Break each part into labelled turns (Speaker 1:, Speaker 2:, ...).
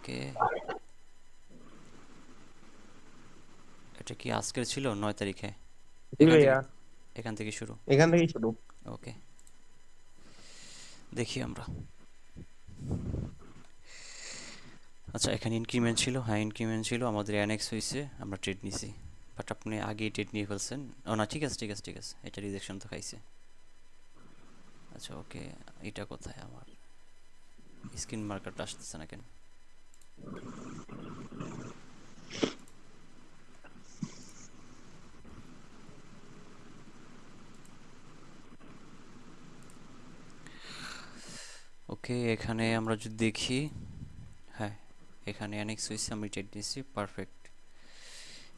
Speaker 1: ওকে, এটা কি আজকের ছিল 9 তারিখে?
Speaker 2: জি
Speaker 1: এখান থেকে
Speaker 2: ভাইয়া,
Speaker 1: এখান থেকে শুরু।
Speaker 2: এখান থেকেই শুরু।
Speaker 1: ওকে, দেখি আমরা। আচ্ছা, এখানে ইনক্রিমেন্ট ছিল, হ্যাঁ ইনক্রিমেন্ট ছিল, আমাদের অ্যানেক্স হয়েছে, আমরা ট্রেড নিছি। বাট আপনি আগেই ট্রেড নিয়ে ফেলছেন। ও না, ঠিক আছে ঠিক আছে ঠিক আছে, এটা রিজেকশন তো খাইছে। আচ্ছা ওকে, এটা কোথায় আমার স্ক্রিন মার্কারটা আসতেছে না কেন? ওকে, এখানে আমরা যদি দেখি, হ্যাঁ এখানে অ্যানেক্স হয়েছে, আমি ট্রেড নিয়েছি, পারফেক্ট।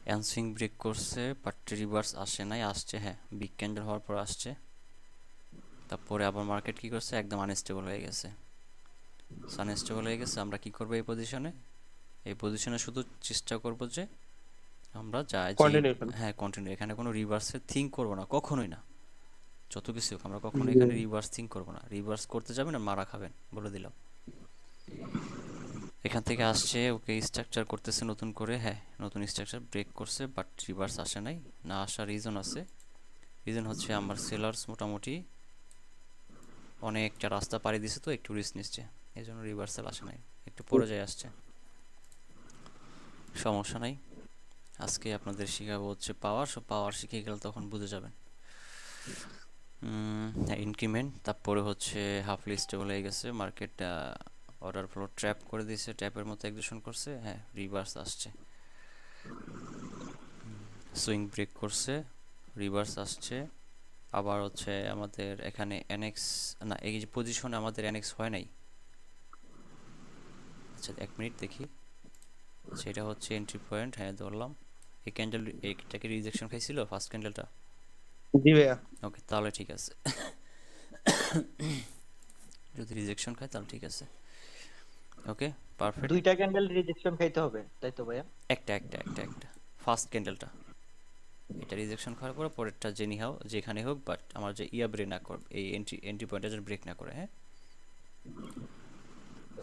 Speaker 1: অ্যানসুইং ব্রেক করছে বাট রিভার্স আসে নাই, আসছে হ্যাঁ বিগ ক্যান্ডেল হওয়ার পর আসছে। তারপরে আবার মার্কেট কি করছে, একদম আনস্টেবল হয়ে গেছে। আনস্টেবল হয়ে গেছে, আমরা কি করবো এই পজিশনে? এই পজিশনে শুধু চেষ্টা করব যে আমরা যাই যে,
Speaker 2: কন্টিনিউশন।
Speaker 1: হ্যাঁ কন্টিনিউ, এখানে কোনো রিভার্সে থিঙ্ক করবো না, কখনোই না। যত কিছু হোক আমরা কখনো
Speaker 2: জি
Speaker 1: এখানে রিভার্স থিঙ্ক করবো না। রিভার্স করতে যাবেন আর মারা খাবেন, বলে দিলাম। এখান থেকে আসছে, ওকে স্ট্রাকচার করতেছে নতুন করে, হ্যাঁ নতুন স্ট্রাকচার ব্রেক করছে বাট রিভার্স আসে নাই। না আসার রিজন আছে, রিজন হচ্ছে আমার সেলার্স মোটামুটি অনেকটা রাস্তা পাড়ি দিছে, তো একটু রিস্ক নিচ্ছে, এই জন্য রিভার্সাল আসে নাই, একটু পরে যায় আসছে। সমস্যা নাই, আজকে আপনাদের শেখাবো হচ্ছে পাওয়ার, সব পাওয়ার শিখে গেলে তখন বুঝে যাবেন। হ্যাঁ ইনক্রিমেন্ট, তারপরে হচ্ছে হাফলি স্টেবল হয়ে গেছে মার্কেট, অর্ডার ফ্লো ট্র্যাপ করে দিয়েছে, ট্র্যাপের মতো এক্সিকিউশন করছে, হ্যাঁ রিভার্স আসছে। সুইং ব্রেক করছে, রিভার্স আসছে। আবার হচ্ছে আমাদের এখানে এনএক্স, না এই যে পজিশনে আমাদের এনএক্স হয় নাই। আচ্ছা এক মিনিট দেখি। আচ্ছা এটা হচ্ছে এন্ট্রি পয়েন্ট, হ্যাঁ ধরলাম। এই ক্যান্ডেল এইটাকে রিজেকশন খাইছিল ফার্স্ট ক্যান্ডেলটা।
Speaker 2: জি ভাইয়া,
Speaker 1: ওকে তাহলে ঠিক আছে, যদি রিজেকশন খায় তাহলে ঠিক আছে। Okay perfect.
Speaker 3: দুইটা ক্যান্ডেল রিজেকশন খাইতে হবে তাই তো ভাইয়া?
Speaker 1: একটা ফার্স্ট ক্যান্ডেলটা, এটা রিজেকশন খাওয়ার পরে পরেরটা জেনি হাও যেখানে হোক, বাট আমার যে ইয়া ব্রেক না করে, এই এন্ট্রি পয়েন্টটা যেন ব্রেক না করে, হ্যাঁ।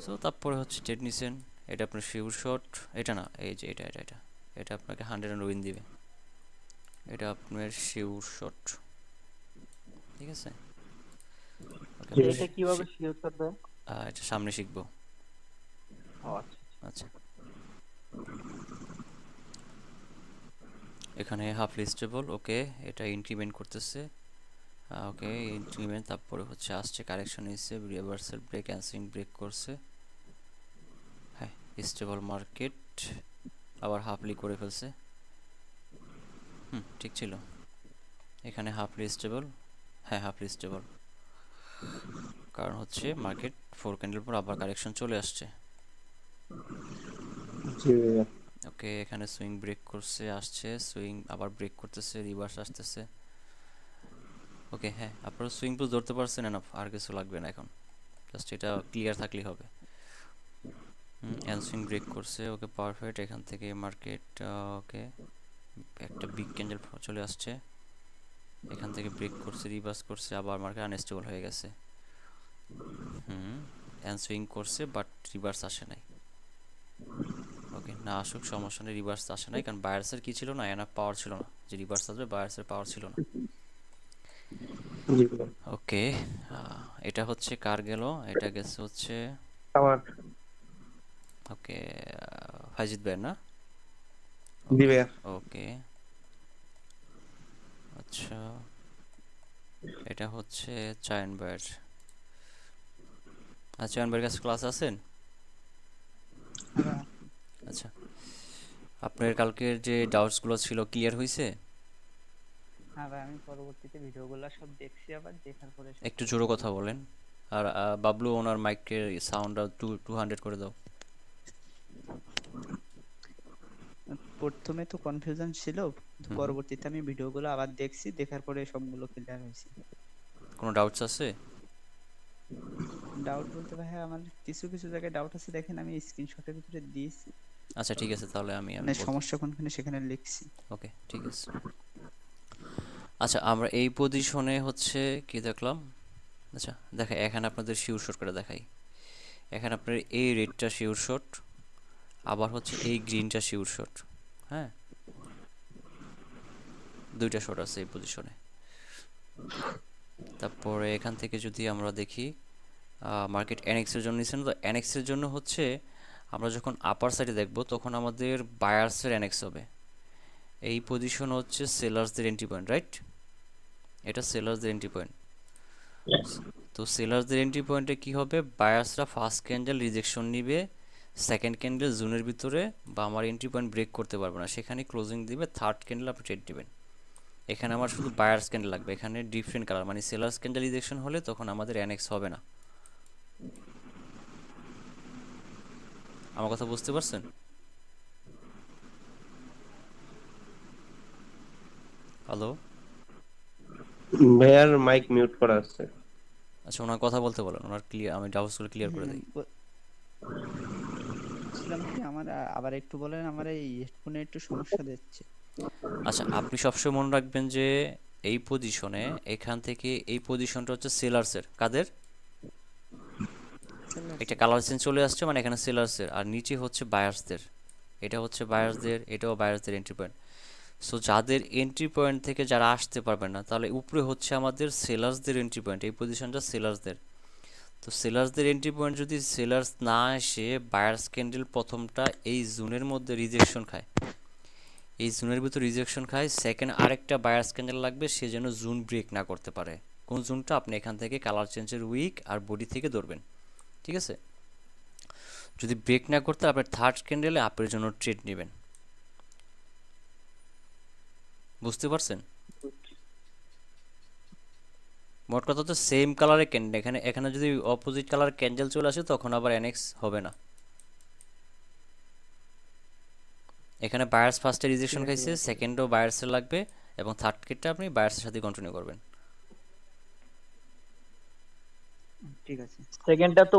Speaker 1: সো তারপরে হচ্ছে ট্রেড নিছেন, এটা আপনার শিওর শট, এটা না এই যে এটা এটা আপনাকে 100 উইন দিবে, এটা আপনার শিওর শট, ঠিক আছে। ওকে
Speaker 2: জি
Speaker 3: তো
Speaker 1: আপনার
Speaker 2: ভাইয়া।
Speaker 3: এটা কিভাবে শিওর করবে?
Speaker 1: এটা সামনে শিখবো।
Speaker 3: ও আচ্ছা।
Speaker 1: আচ্ছা, এখানে হাফ লিস্টেবল, ওকে এটা ইনক্রিমেন্ট করতেছে, ওকে ইনক্রিমেন্ট, তারপরে হচ্ছে আসছে কারেকশন এসে রিভার্সাল ব্রেক, অ্যান্সিং ব্রেক করছে, হ্যাঁ স্টেবল মার্কেট, আবার হাফলি করে ফেলছে, ঠিক ছিল। এখানে হাফলি স্টেবল, হ্যাঁ হাফলি স্টেবল, কারণ হচ্ছে মার্কেট 4 ক্যান্ডেল পর আবার কারেকশন চলে আসছে।
Speaker 2: জি ভাইয়া।
Speaker 1: ওকে এখানে সুইং ব্রেক করছে, আসছে সুইং আবার ব্রেক করতেছে, রিভার্স আসতেছে। ওকে হ্যাঁ আপনারা সুইং পুশ ধরতে পারছেন, এনাফ, আর কিছু লাগবে না এখন, জাস্ট এটা ক্লিয়ার থাকলেই হবে। সুইং ব্রেক করছে, ওকে পারফেক্ট। এখান থেকে মার্কেট, ওকে একটা বিগ ক্যান্ডেল চলে আসছে, এখান থেকে ব্রেক করছে, রিভার্স করছে, আবার মার্কেট আনস্টেবল হয়ে গেছে। সুইং করছে বাট রিভার্স আসে নাই। ওকে না আসুক, সমস্যা নেই, রিভার্স আসে নাই কারণ বায়ার্সের কি ছিল না, এনাফ পাওয়ার ছিল না যে রিভার্স আসবে, বায়ার্সের পাওয়ার ছিল না।
Speaker 2: জি ভাইয়া।
Speaker 1: ওকে, এটা হচ্ছে কার গেল, এটা গেছে হচ্ছে,
Speaker 2: আমার।
Speaker 1: ওকে ফাইজিৎ ভাইয়ের না।
Speaker 2: জি
Speaker 1: ওকে
Speaker 2: ভাইয়া।
Speaker 1: ওকে, আচ্ছা এটা হচ্ছে চায়ন ভাইয়ের। আচ্ছা চায়ন ভাইয়ের কাছে ক্লাস আছেন?
Speaker 4: হ্যাঁ
Speaker 1: আচ্ছা, আপনার কালকের যে ডাউটসগুলো ছিল ক্লিয়ার হয়েছে?
Speaker 4: হ্যাঁ ভাই, আমি পরবর্তীতে ভিডিওগুলো সব দেখছি, আবার দেখার পরে সব
Speaker 1: একটু জোরে
Speaker 4: ক্লিয়ার
Speaker 1: কথা
Speaker 4: হয়েছে।
Speaker 1: বলেন। আর বাবলু ওনার মাইকের সাউন্ডটা 200 করে দাও।
Speaker 4: প্রথমে তো কনফিউশন ছিল, কিন্তু
Speaker 1: হুম হুম,
Speaker 4: পরবর্তীতে আমি ভিডিওগুলো আবার দেখছি, দেখার পরে সবগুলো ক্লিয়ার হয়েছে।
Speaker 1: কোনো ডাউটস আছে?
Speaker 4: ডাউট বলতে ভাই আমার কিছু কিছু জায়গায় ডাউট আছে, দেখেন আমি স্ক্রিনশটের ভিতরে দিয়েছি,
Speaker 1: আচ্ছা ঠিক আছে, তাহলে আমি
Speaker 4: মানে
Speaker 1: বলতে,
Speaker 4: সমস্যা কোনখানে সেখানে লিখছি।
Speaker 1: ওকে ঠিক আছে। আচ্ছা আমরা এই পজিশনে হচ্ছে কি দেখলাম, আচ্ছা দেখা এখানে আপনাদের শিওর শট করে দেখাই। এখানে আপনার এই রেটটা শিওর শট, আবার হচ্ছে এই গ্রিনটা শিওর শট। হ্যাঁ, দুইটা শট আছে এই পজিশনে। তারপরে এখান থেকে যদি আমরা দেখি মার্কেট এনএক্স এর জন্য নিচ্ছেন, তো এনএক্স এর জন্য হচ্ছে আমরা যখন আপার সাইডে দেখব তখন আমাদের বায়ার্সের এনএক্স হবে। এই পজিশন হচ্ছে সেলার্সদের এন্ট্রি পয়েন্ট, রাইট? এটা সেলার্সদের এন্ট্রি পয়েন্ট। তো সেলার্সদের এন্ট্রি পয়েন্টে কি হবে, বায়ার্সরা ফার্স্ট ক্যান্ডেল রিজেকশন নিবে, সেকেন্ড ক্যান্ডেল জোনের ভিতরে বা আমার এন্ট্রি পয়েন্ট ব্রেক করতে পারবে না, সেখানে ক্লোজিং দিবে, থার্ড ক্যান্ডেল আপনি ট্রেড দিবেন। এখানে আমার শুধু বায়ার্স ক্যান্ডেল লাগবে, এখানে ডিফারেন্ট কালার, মানে সেলার্স ক্যান্ডেল রিজেকশন হলে তখন আমাদের এনএক্স হবে না। আমার কথা বুঝতে পারছেন? হ্যালো?
Speaker 2: ভাইয়ার মাইক মিউট করা আছে।
Speaker 1: আচ্ছা, ওনার কথা বলতে বলেন, ওনার ক্লিয়ার, আমি ডাউটসগুলো ক্লিয়ার করে দিই।
Speaker 4: বলছিলাম কি আমার আবার একটু বলেন, আমার এই হেডফোনে একটু সমস্যা দিচ্ছে।
Speaker 1: আচ্ছা, আপনি সবসময় মনে রাখবেন যে এই পজিশনে, এখান থেকে এই পজিশনটা হচ্ছে সেলার্সের, কাদের? একটা কালার চেঞ্জ চলে আসছে, মানে এখানে সেলার্সের, আর নিচে হচ্ছে বায়ার্সদের। এটা হচ্ছে বায়ার্সদের, এটাও বায়ার্সদের এন্ট্রি পয়েন্ট। সো যাদের এন্ট্রি পয়েন্ট থেকে যারা আসতে পারবে না, তাহলে উপরে হচ্ছে আমাদের সেলার্সদের এন্ট্রি পয়েন্ট, এই পজিশনটা সেলার্সদের। তো সেলার্সদের এন্ট্রি পয়েন্ট যদি সেলার্স না এসে বায়ার্স ক্যান্ডেল প্রথমটা এই জোনের মধ্যে রিজেকশন খায়, এই জোনের ভিতর রিজেকশন খায়, সেকেন্ড আরেকটা বায়ার্স ক্যান্ডেল লাগবে, সে যেন জোন ব্রেক না করতে পারে। কোন জোনটা? আপনি এখান থেকে কালার চেঞ্জের উইক আর বডি থেকে ধরবেন, ঠিক আছে? যদি ব্রেক না করতে, আপনি থার্ড ক্যান্ডেলে আপের জন্য ট্রেড নেবেন। বুঝতে পারছেন? মোট কথা তো সেম কালারের ক্যান্ডেল, এখানে এখানে যদি অপোজিট কালার ক্যান্ডেল চলে আসে তখন আবার এনএক্স হবে না। এখানে বায়ার্স ফার্স্টে রিজেকশন খাইছে, সেকেন্ডও বায়ার্সের লাগবে, এবং থার্ড কেটটা আপনি বায়ার্সের সাথে কন্টিনিউ করবেন।
Speaker 4: ঠিক আছে।
Speaker 3: সেকেন্ডটা তো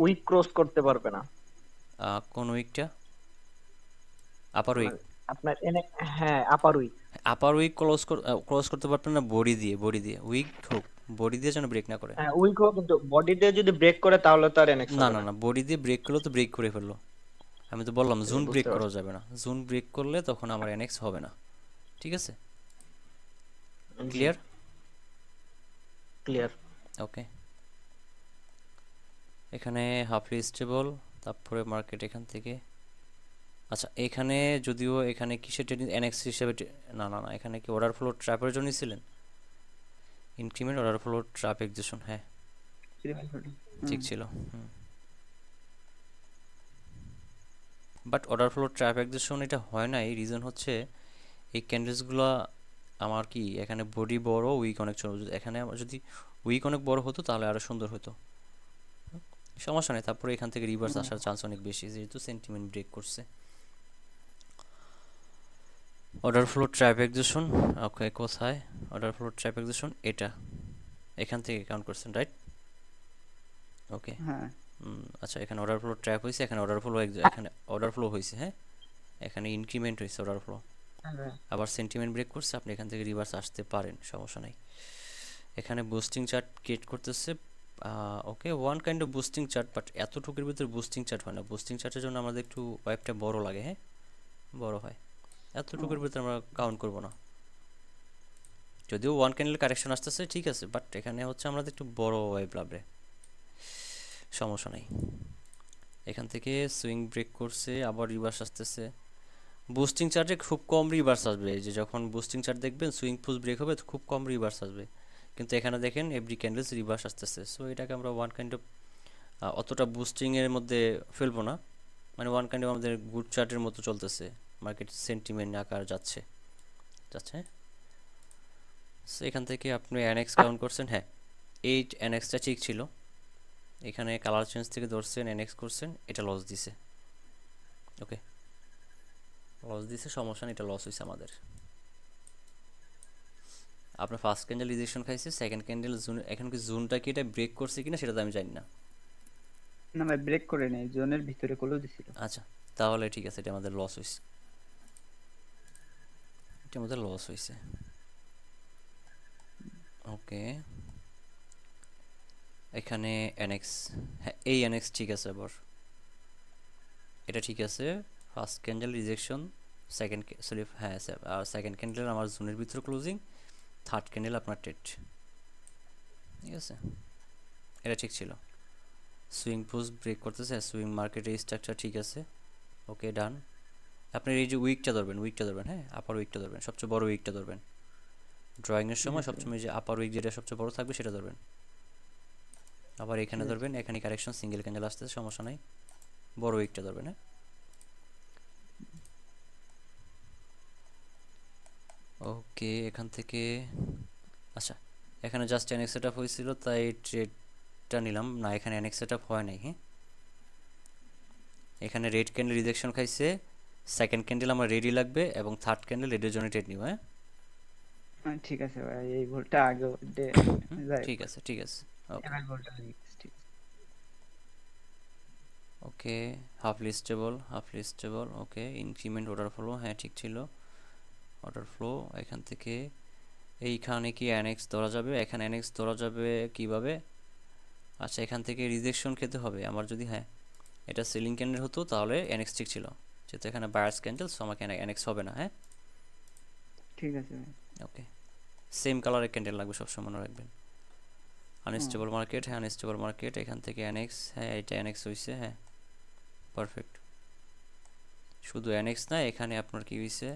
Speaker 3: উইক ক্রস করতে পারবে না।
Speaker 1: কোন উইকটা? আপার উইক?
Speaker 3: মানে আপনার এনে, হ্যাঁ আপার উইক।
Speaker 1: আপার উইক ক্লোজ করতে পারবেন না, বডি দিয়ে উইক হোক, বডি দিয়ে যেন ব্রেক না করে।
Speaker 3: হ্যাঁ উইক হোক, কিন্তু বডিতে যদি ব্রেক করে তাহলে তো আর এনএক্স
Speaker 1: না
Speaker 3: হবে
Speaker 1: না
Speaker 3: না।
Speaker 1: না, বডি দিয়ে ব্রেক করলে তো ব্রেক করে ফেললো। আমি তো বললাম জোন ব্রেক
Speaker 3: বুঝতে
Speaker 1: করা
Speaker 3: পারছি।
Speaker 1: যাবে না, জোন ব্রেক করলে তখন আমার এনএক্স হবে না। ঠিক আছে?
Speaker 3: জি,
Speaker 1: ক্লিয়ার?
Speaker 3: ক্লিয়ার।
Speaker 1: ওকে। এখানে হাফলি স্টেবল, তারপরে মার্কেট এখান থেকে, আচ্ছা এখানে যদিও এখানে কিসের ট্রেডিং এনএক্স হিসেবে না না না, এখানে কি অর্ডার ফ্লো ট্র্যাপের জন্য ছিলেন? Increment order flow trap excision, হ্যাঁ ঠিক ছিল। But order flow trap excision এটা হয় না, এই রিজন হচ্ছে এই ক্যান্ডেলসগুলো আমার কি এখানে বডি বড়, উইক অনেক ছোট। এখানে আমার যদি উইক অনেক বড় হতো তাহলে আরো সুন্দর হতো। সমস্যা নেই, তারপরে এখান থেকে রিভার্স আসার চান্স অনেক বেশি, যেহেতু সেন্টিমেন্ট ব্রেক করছে। অর্ডার ফ্লো ট্র্যাপ এক্সিশন, ওকে কোথায় অর্ডার ফ্লো ট্র্যাপ এক্সিশন? এটা এখান থেকে কাউন্ট করছেন, রাইট? ওকে।
Speaker 4: হ্যাঁ
Speaker 1: আচ্ছা, এখানে অর্ডার ফ্লো ট্র্যাপ হয়েছে, এখানে অর্ডার ফ্লো, এখানে অর্ডার ফ্লো হয়েছে, হ্যাঁ এখানে ইনক্রিমেন্ট হয়েছে অর্ডার ফ্লো, আবার সেন্টিমেন্ট ব্রেক করছে, আপনি এখান থেকে রিভার্স আসতে পারেন, সমস্যা নাই। এখানে বুস্টিং চার্ট ক্রিয়েট করতেছে, okay one kind of boosting chart, but এতটুকুর ভিতরে বুস্টিং চার্ট হয় না। বুস্টিং চার্টের জন্য আমাদের একটু ওয়েবটা বড় লাগে, হ্যাঁ বড় হয়, এতটুকুর ভিতরে আমরা কাউন্ট করব না। যদিও ওয়ান ক্যান্ডেল কারেকশন আসতেছে ঠিক আছে, বাট এখানে হচ্ছে আমাদের একটু বড় ওয়েব লাগবে, সমস্যা নাই। এখান থেকে সুইং ব্রেক করছে, আবার রিভার্স আসতেছে। বুস্টিং চার্টে খুব কম রিভার্স আসবে, যে যখন বুস্টিং চার্ট দেখবেন সুইং পুশ ব্রেক হবে তো খুব কম রিভার্স আসবে, কিন্তু এখানে দেখেন এভরি ক্যান্ডেলস রিভার্স আসতেছে। সো এটাকে আমরা ওয়ান কাইন্ড অফ অতটা বুস্টিংয়ের মধ্যে ফেলবো না, মানে ওয়ান কাইন্ড অফ আমাদের গুড চার্টের মতো চলতেছে, মার্কেট সেন্টিমেন্ট আকার যাচ্ছে যাচ্ছে। সো এখান থেকে আপনি এনএক্স কাউন্ট করছেন, হ্যাঁ এই এনএক্সটা ঠিক ছিল, এখানে কালার চেঞ্জ থেকে ধরছেন এনএক্স করছেন, এটা লস দিছে, ওকে লস দিছে, সমস্যা নেই, এটা লস হয়েছে আমাদের। আপনার ফার্স্ট ক্যান্ডেল রিজেকশন খাইছে, সেকেন্ড ক্যান্ডেল জোন, এখন কি জোনটা কি এটা ব্রেক করছে কিনা সেটা তো আমি জানি না।
Speaker 4: না ভাই, ব্রেক করে নেই, জোনের ভিতরে ক্লোজ দিছিল।
Speaker 1: আচ্ছা তাহলে ঠিক আছে, এটা আমাদের লস হয়েছে, এটা আমাদের লস হয়েছে। ওকে, এখানে এনএক্স, হ্যাঁ এই এনএক্স ঠিক আছে। আবার এটা ঠিক আছে। First candle rejection, second sorry হ্যাঁ আর সেকেন্ড ক্যান্ডেল আমার জোনের ভিতরে ক্লোজিং, থার্ড ক্যান্ডেল আপনার ট্রেড, ঠিক আছে, এটা ঠিক ছিল। সুইং পোস্ট ব্রেক করতেছে, সুইং মার্কেটের স্ট্রাকচার ঠিক আছে, ওকে ডান। আপনার এই যে উইকটা ধরবেন, হ্যাঁ আপার উইকটা ধরবেন, সবচেয়ে বড় উইকটা ধরবেন ড্রয়িংয়ের
Speaker 4: ঠিক
Speaker 1: সময়,
Speaker 4: আছে
Speaker 1: সবসময় যে আপার উইক যেটা সবচেয়ে বড় থাকবে সেটা ধরবেন। আবার এখানে
Speaker 4: ঠিক আছে
Speaker 1: ধরবেন, এখানে কারেকশন সিঙ্গেল ক্যান্ডেল আসতেছে, সমস্যা নাই, বড় উইকটা ধরবেন। হ্যাঁ ওকে, এখান থেকে আচ্ছা, এখানে জাস্ট এনএক্স সেট আপ হয়েছিল তাই ট্রেডটা নিলাম না, এখানে এনএক্স সেট আপ হয় নাই। হ্যাঁ এখানে রেড ক্যান্ডেল রিজেকশন খাইছে, সেকেন্ড ক্যান্ডেল আমার রেডি লাগবে এবং থার্ড ক্যান্ডেল রেডের জন্য ট্রেড নিব। হ্যাঁ
Speaker 4: ঠিক আছে ভাই, এই ভুলটা আগে যাই
Speaker 1: ঠিক
Speaker 4: হোক,
Speaker 1: আছে, ঠিক আছে, ওকে
Speaker 4: এবার ভুলটা হয়ে গেছে, ঠিক আছে।
Speaker 1: ওকে। হাফ লিস্টেবল, ওকে। ইনক্রিমেন্ট অর্ডার ফ্লো, হ্যাঁ ঠিক ছিল, অর্ডার ফ্লো। এখান থেকে এইখানে কি অ্যানেক্স ধরা যাবে? এখানে অ্যানেক্স ধরা যাবে কিভাবে? আচ্ছা, এখান থেকে রিজেকশন খেতে হবে আমার, যদি হ্যাঁ এটা সেলিং ক্যান্ডেল হতো তাহলে অ্যানেক্স ঠিক ছিল, যেহেতু এখানে বায়ার্স ক্যান্ডেল সো আমাকে অ্যানেক্স হবে না। হ্যাঁ
Speaker 4: ঠিক আছে ভাই।
Speaker 1: ওকে, সেম কালারের ক্যান্ডেল লাগবে সবসময়, মনে রাখবেন।
Speaker 4: হুম,
Speaker 1: আনস্টেবল মার্কেট, হ্যাঁ আনস্টেবল মার্কেট, এখান থেকে অ্যানেক্স, হ্যাঁ এটা অ্যানেক্স হয়েছে, হ্যাঁ পারফেক্ট। শুধু অ্যানেক্স না, এখানে আপনার কি হয়েছে,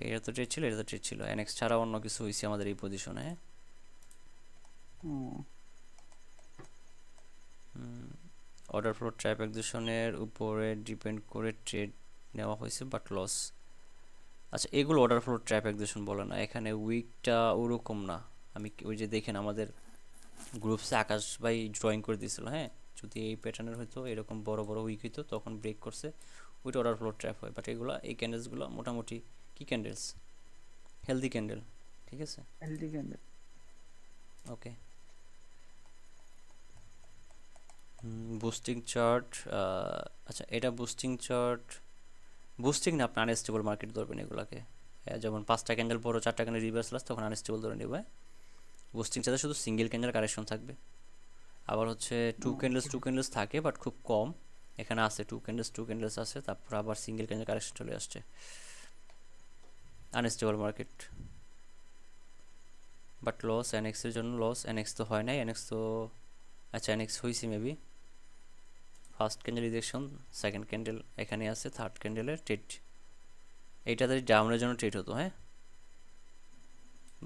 Speaker 1: এটা তো ট্রেড ছিল, এটা তো ট্রেড ছিল, অ্যানেক্স ছাড়া অন্য কিছু হয়েছে আমাদের এই পজিশনে। হ্যাঁ
Speaker 4: হুম,
Speaker 1: অর্ডার ফ্লো ট্র্যাপ অ্যাকোজিশনের উপরে ডিপেন্ড করে ট্রেড নেওয়া হয়েছে বাট লস। আচ্ছা, এগুলো অর্ডার ফ্লো ট্র্যাপ অ্যাকোজিশন বলে না, এখানে উইকটা ওরকম না। আমি ওই যে দেখেন আমাদের গ্রুপসে আকাশ ভাই ড্রয়িং করে দিয়েছিল, হ্যাঁ যদি এই প্যাটার্নের হয়তো এরকম বড় বড় উইক হইতো তখন ব্রেক করছে, ওইটা অর্ডার ফ্লো ট্র্যাপ হয়। বাট এগুলো এই ক্যান্ডেলসগুলো মোটামুটি কি ক্যান্ডেলস, হেলদি ক্যান্ডেল, ঠিক আছে,
Speaker 4: হেলদি ক্যান্ডেল।
Speaker 1: ওকে। বুস্টিং চার্ট, আচ্ছা এটা বুস্টিং চার্ট, বুস্টিং না আপনি আনস্টেবল মার্কেট ধরবেন এগুলোকে। যেমন 5টা ক্যান্ডেল পরও 4টা ক্যান্ডেল রিভার্স লাস, তখন আনস্টেবল ধরে নেবে। বুস্টিং চার্টে শুধু সিঙ্গেল ক্যান্ডেল কারেকশন থাকবে। আবার হচ্ছে টু ক্যান্ডেলস থাকে বাট খুব কম, এখানে আছে টু ক্যান্ডেলস আছে, তারপর আবার সিঙ্গেল ক্যান্ডেল কারেকশন চলে আসছে, আনস্টেবল মার্কেট। বাট লস এনএক্সের জন্য লস, এনএক্স তো হয় নাই, এনএক্স তো আচ্ছা এনএক্স হয়েছে maybe. First candle rejection, second candle এখানে আছে, থার্ড ক্যান্ডেলের ট্রেড, এইটাতে ডাউনের জন্য ট্রেড হতো। হ্যাঁ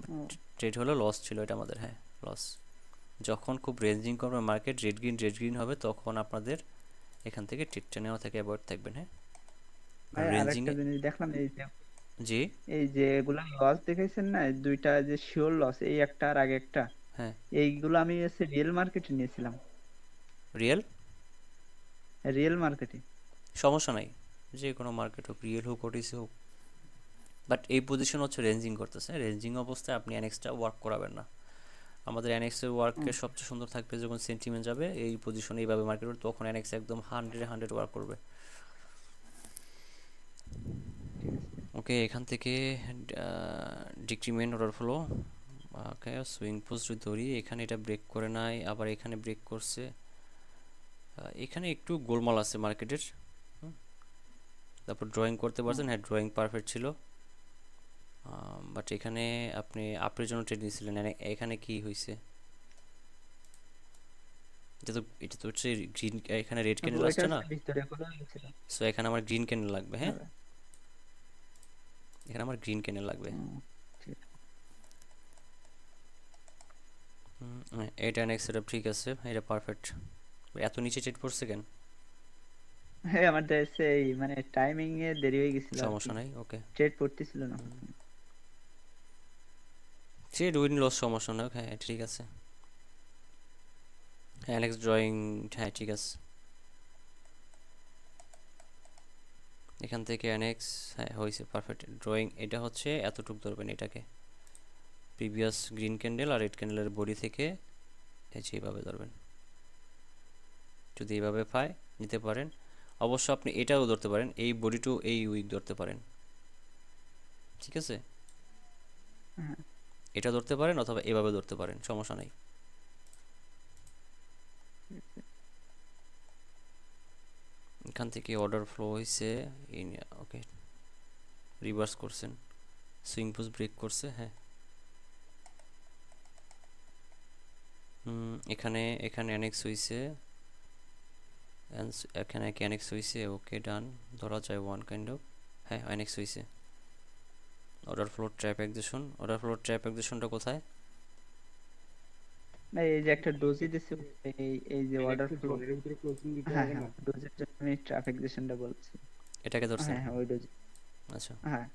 Speaker 4: হুম,
Speaker 1: ট্রেড হলো লস ছিল এটা আমাদের, হ্যাঁ লস। যখন খুব রেঞ্জিং করবে মার্কেট, রেড গ্রিন হবে, তখন আপনাদের এখান থেকে ট্রেডটা নেওয়া থেকে অ্যাভয়েড থাকবেন। হ্যাঁ
Speaker 4: ভাই আরেকটা
Speaker 1: রেঞ্জিংয়ে,
Speaker 4: জিনিস দেখলাম,
Speaker 1: জি
Speaker 4: এই যে এগুলা লস দেখেছেন না, এই দুইটা যে শিওর লস, এই একটা আর আগে একটা,
Speaker 1: হ্যাঁ
Speaker 4: এইগুলো আমি হচ্ছে রিয়েল মার্কেটে নিয়েছিলাম,
Speaker 1: রিয়েল,
Speaker 4: রিয়েল মার্কেটে।
Speaker 1: সমস্যা নাই, যে কোনো মার্কেট হোক, রিয়েল হোক ওটিসি হোক, বাট এই পজিশন হচ্ছে রেঞ্জিং করতেছে, রেঞ্জিং অবস্থায় আপনি অ্যানেক্সটা ওয়ার্ক করাবেন না। আমাদের অ্যানেক্সের ওয়ার্কের সবচেয়ে সুন্দর থাকবে যখন সেন্টিমেন্ট যাবে এই পজিশনে এইভাবে মার্কেট, তখন অ্যানেক্স একদম 100 ওয়ার্ক করবে।
Speaker 4: ঠিক আছে।
Speaker 1: ওকে, এখান থেকে ডিক্রিমেন্ট অর্ডার ফ্লো, ওকে সুইং পোস্ট যদি ধরি, এখানে এটা ব্রেক করে নাই, আবার এখানে ব্রেক করছে, এখানে একটু গোলমাল আছে মার্কেটের। তারপর ড্রয়িং করতে পারছেন, হ্যাঁ ড্রয়িং পারফেক্ট ছিল, বাট এখানে আপনি আপের জন্য ট্রেড নিয়েছিলেন, এখানে কি হয়েছে, এটা তো হচ্ছে গ্রিন, এখানে রেড ক্যান্ডেল
Speaker 4: ওইটা
Speaker 1: আসছে না,
Speaker 4: হচ্ছে ভিতরে করে গেছিল।
Speaker 1: সো এখানে আমার গ্রিন ক্যান্ডেল লাগবে। হ্যাঁ
Speaker 4: হ্যাঁ,
Speaker 1: এখানে আমার গ্রিন ক্যান্ডেল লাগবে।
Speaker 4: হুম, ঠিক আছে।
Speaker 1: এটা নেক্সট সেটআপ ঠিক আছে, এটা পারফেক্ট। এত নিচে ট্রেড পড়ছে কেন?
Speaker 4: হ্যাঁ আমার দেশে এই মানে টাইমিং এ দেরি হয়ে গেছিল আর কি,
Speaker 1: সমস্যা নাই, ওকে।
Speaker 4: ট্রেড পড়তেছিল না।
Speaker 1: ট্রেড উইন লস সমস্যা নয়, হ্যাঁ ঠিক আছে। হ্যাঁ নেক্সট ড্রয়িং, হ্যাঁ ঠিক আছে। এখান থেকে অ্যানেক্স, হ্যাঁ হয়েছে পারফেক্ট ড্রয়িং। এটা হচ্ছে এতটুক ধরবেন এটাকে, প্রিভিয়াস গ্রিন ক্যান্ডেল আর রেড ক্যান্ডেলের বডি থেকে এই যে এইভাবে ধরবেন, যদি এইভাবে পায় নিতে পারেন। অবশ্য আপনি এটাও ধরতে পারেন, এই বডি টু এই উইক ধরতে পারেন, ঠিক আছে,
Speaker 4: হ্যাঁ,
Speaker 1: এটা ধরতে পারেন অথবা এভাবে ধরতে পারেন, সমস্যা নেই। এখান থেকে অর্ডার ফ্লো হয়েছে, ওকে রিভার্স করছেন, সুইং পোস্ট ব্রেক করছে, হ্যাঁ। এখানে এখানে অ্যানেক্স হয়েছে, এখানে অ্যানেক্স হয়েছে, ওকে ডান, ধরা যায় ওয়ান কাইন্ড অফ, হ্যাঁ অ্যানেক্স হয়েছে। Order flow trap excision, order flow trap এক্সিশনটা কোথায়?
Speaker 4: না এই যে একটা ডোজি দিছে, এই যে অর্ডার ফ্লো,
Speaker 5: জনের ভিতরে ক্লোজিং দিতে
Speaker 4: হ্যাঁ
Speaker 5: হবে না?
Speaker 4: হ্যাঁ ডোজের জন্য আমি ট্রাফিক ডিসিশনটা বলছি।
Speaker 1: এটাকে ধরছেন?
Speaker 4: হ্যাঁ হ্যাঁ ওই ডোজ।
Speaker 1: আচ্ছা
Speaker 4: হ্যাঁ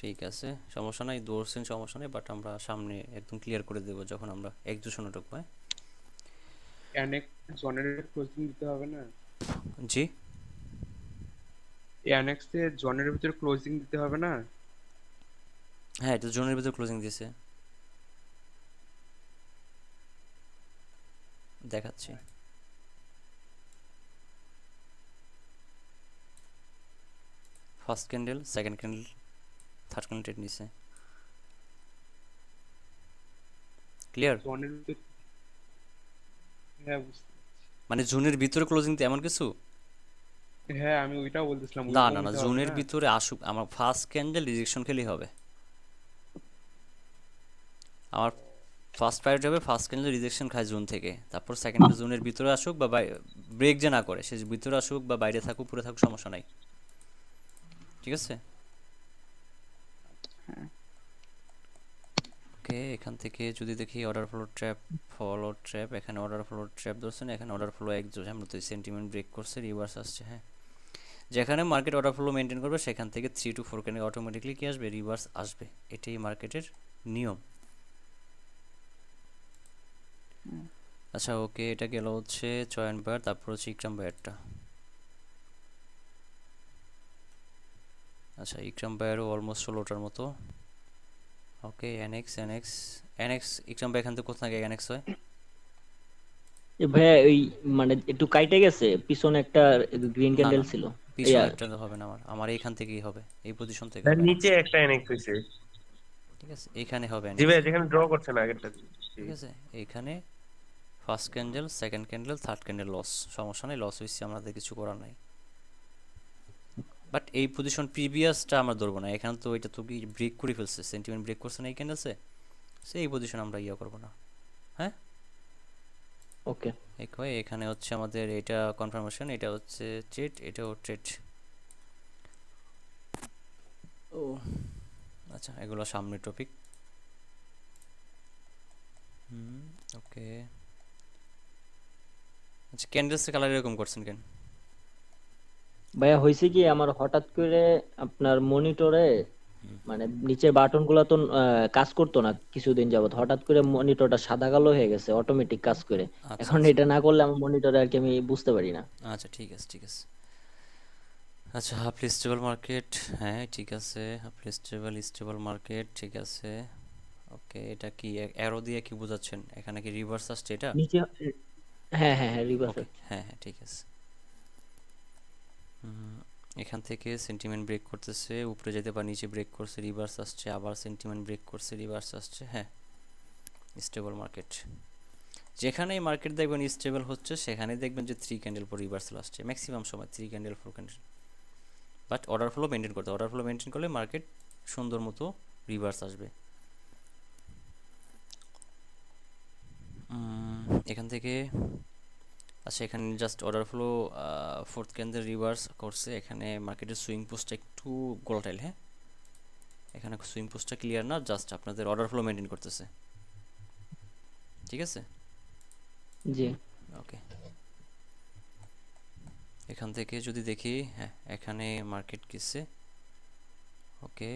Speaker 1: ঠিক আছে, সমস্যা নাই, ধরছেন সমস্যা নেই, বাট আমরা সামনে একদম ক্লিয়ার করে দেবো যখন আমরা এক্সিশনে ঢুকবো, হ্যাঁ।
Speaker 5: অ্যানেক্স জনের ক্লোজিং দিতে হবে না?
Speaker 1: জি
Speaker 5: অ্যানেক্সে জনের ভিতরে ক্লোজিং দিতে হবে না?
Speaker 1: হ্যাঁ, এটা জোনের ভিতর ক্লোজিং দিয়েছে, দেখাচ্ছি। First candle, second candle, third candle trade নিছে, ক্লিয়ার?
Speaker 5: জনের ভিতরে, হ্যাঁ বুঝতে,
Speaker 1: মানে জোনের ভিতরে ক্লোজিং এমন কিছু
Speaker 5: হ্যাঁ আমি ওইটাও বলতেছিলাম,
Speaker 1: না,
Speaker 5: ওইরকম
Speaker 1: না না,
Speaker 5: দিতে হবে
Speaker 1: জোনের
Speaker 5: না?
Speaker 1: ভিতরে আসুক, আমার ফার্স্ট ক্যান্ডেল রিজেকশন খেলেই হবে। আমার ফার্স্ট প্রায়োরিটি হবে ফার্স্ট ক্যান্ডেল রিজেকশন খায় জোন থেকে, তারপর সেকেন্ড জোনের ভিতরে আসুক বা ব্রেক যে না করে, সে ভিতরে আসুক বা বাইরে থাকুক, পুরো থাকুক, সমস্যা নাই, ঠিক আছে।
Speaker 4: হ্যাঁ
Speaker 1: ওকে, এখান থেকে যদি দেখি order flow trap, follow trap, এখানে অর্ডার ফ্লো ট্র্যাপ ধরছেন, এখানে অর্ডার ফ্লো একজোড়, আমরা তো সেন্টিমেন্ট ব্রেক করছে, রিভার্স আসছে, হ্যাঁ। যেখানে মার্কেট অর্ডার ফ্লো মেনটেন করবে সেখান থেকে 3 to 4 ক্যান্ডেল অটোমেটিকলি কি আসবে, রিভার্স আসবে, এটাই মার্কেটের নিয়ম। আচ্ছা ওকে, এটা গেল হচ্ছে চয়ন বায়ার, তারপর হচ্ছে ইকরাম বায়ারটা। আচ্ছা ইকরাম বায়ারও অলমোস্ট 16টার মতো। ওকে এনএক্স এনএক্স এনএক্স, ইকরাম বায়ার এখান থেকে কোথা থেকে এনএক্স হয়?
Speaker 3: এ ভাইয়া ওই মানে একটু কাইটে গেছে, পিছনে একটা গ্রিন
Speaker 1: না
Speaker 3: ক্যান্ডেল
Speaker 1: না,
Speaker 3: ছিল।
Speaker 1: পিছনে
Speaker 3: ইয়া,
Speaker 1: একটা হবে না, আমার এইখান থেকেই হবে, এই পজিশন থেকে
Speaker 2: তার
Speaker 1: হবে না,
Speaker 2: নিচে একটা এনএক্স হয়েছে।
Speaker 1: ঠিক আছে, এইখানে হবে
Speaker 2: জি
Speaker 1: এনএক্স,
Speaker 2: ভাই, যেখানে ড্র করছেন আগেরটা।
Speaker 1: ঠিক আছে। এইখানে first candle, second candle, third candle loss, সমস্যা নেই, লস হয়েছে, আমাদের কিছু করার নাই। বাট এই পজিশন প্রিভিয়াসটা আমরা ধরবো না, এখানে তো এটা তো কি ব্রেক করে ফেলছে, সেন্টিমেন্ট ব্রেক করছে না এই ক্যান্ডেলসে, সে এই পজিশন আমরা ইয়া করবো না, হ্যাঁ।
Speaker 3: ওকে
Speaker 1: এখানে হচ্ছে আমাদের এটা কনফার্মেশন, এটা হচ্ছে ট্রেড, এটাও ট্রেড। ও আচ্ছা, এগুলো সামনের টপিক। ওকে আচ্ছা, ক্যান্ডেলসের কালার এরকম করছেন কেন?
Speaker 3: ভাইয়া, হয়েছে কি আমার হঠাৎ করে আপনার মনিটরে মানে নিচের বাটন গুলা তো কাজ করতো না কিছুদিন যাবত, হঠাৎ করে মনিটরটা সাদা কালো হয়ে গেছে অটোমেটিক কাজ করে।
Speaker 1: আচ্ছা
Speaker 3: এখন
Speaker 1: আচ্ছা
Speaker 3: এটা না করলে আমার মনিটরে আর কি আমি বুঝতে পারি না।
Speaker 1: আচ্ছা, ঠিক আছে ঠিক আছে। আচ্ছা হাফ স্টেবল মার্কেট, হ্যাঁ ঠিক আছে, হাফ স্টেবল মার্কেট, ঠিক আছে। ওকে, এটা কি অ্যারো দিয়ে কি বোঝাচ্ছেন, এখানে কি রিভার্স আসছে এটা?
Speaker 3: নিচে, হ্যাঁ হ্যাঁ হ্যাঁ রিভার্স।
Speaker 1: ওকে হ্যাঁ হ্যাঁ ঠিক আছে। এখান থেকে সেন্টিমেন্ট ব্রেক করতেছে, উপরে যেতে বা নিচে ব্রেক করছে, রিভার্স আসছে, আবার সেন্টিমেন্ট ব্রেক করছে, রিভার্স আসছে, হ্যাঁ স্টেবল মার্কেট। যেখানেই মার্কেট দেখবেন স্টেবল হচ্ছে, সেখানে দেখবেন যে 3 ক্যান্ডেল পর রিভার্সাল আসছে, ম্যাক্সিমাম সময় 3 candle 4 candle. But order flow maintain করতে, অর্ডার ফ্লো মেনটেন করলে মার্কেট সুন্দর মতো রিভার্স আসবে। এখান থেকে আচ্ছা, এখানে just order flow fourth candle reverse করছে, এখানে মার্কেটের সুইং পোস্টটা একটু গোলাটাইল, হ্যাঁ এখানে সুইং পোস্টটা ক্লিয়ার না, জাস্ট আপনাদের অর্ডার ফ্লো মেনটেন করতেছে, ঠিক আছে।
Speaker 3: জি
Speaker 1: ওকে, এখান থেকে যদি দেখি, হ্যাঁ এখানে মার্কেট গেছে, ওকে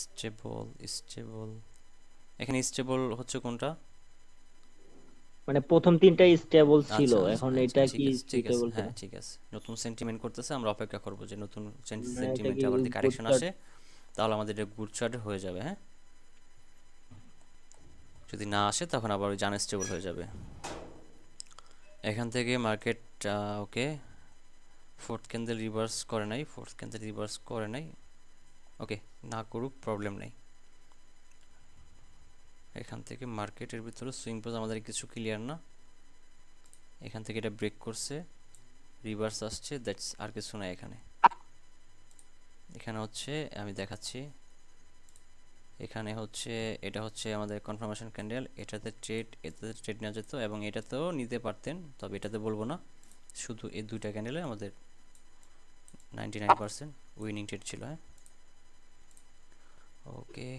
Speaker 1: স্টেবল স্টেবল, এখানে স্টেবল হচ্ছে কোনটা?
Speaker 3: মানে প্রথম তিনটা স্টেবল ছিল,
Speaker 1: আচ্ছা আচ্ছা
Speaker 3: এখন
Speaker 1: আচ্ছা,
Speaker 3: এটা
Speaker 1: ঠিক
Speaker 3: কি
Speaker 1: আছে ঠিক আছে,
Speaker 3: সুইটেবল
Speaker 1: হ্যাঁ
Speaker 3: কিনা?
Speaker 1: ঠিক আছে, নতুন সেন্টিমেন্ট করতেছে, আমরা অপেক্ষা করবো যে নতুন
Speaker 3: এটা
Speaker 1: সেন্টিমেন্টে
Speaker 3: কি
Speaker 1: আবার যদি
Speaker 3: গুড
Speaker 1: কারেকশন
Speaker 3: চার্ট?
Speaker 1: আসে, তাহলে আমাদের এটা গুড চার্ট হয়ে যাবে, হ্যাঁ। যদি না আসে তখন আবার ওই আনস্টেবল হয়ে যাবে। এখান থেকে market okay fourth candle reverse করে নাই, ফোর্থ ক্যান্ডেল রিভার্স করে নাই, ওকে না করুক, প্রবলেম নেই। এখান থেকে মার্কেটের ভিতরে সুইং পোজ আমাদের কিছু ক্লিয়ার না, এখান থেকে এটা ব্রেক করছে, রিভার্স আসছে, দ্যাটস আর কিছু না। এখানে এখানে হচ্ছে আমি দেখাচ্ছি, এখানে হচ্ছে এটা হচ্ছে আমাদের কনফার্মেশন ক্যান্ডেল, এটাতে ট্রেড নেওয়া যেত এবং এটাতেও নিতে পারতেন, তবে এটাতে বলবো না। শুধু এই দুইটা ক্যান্ডেলে আমাদের 99% উইনিং ট্রেড ছিল। হ্যাঁ, ওকে।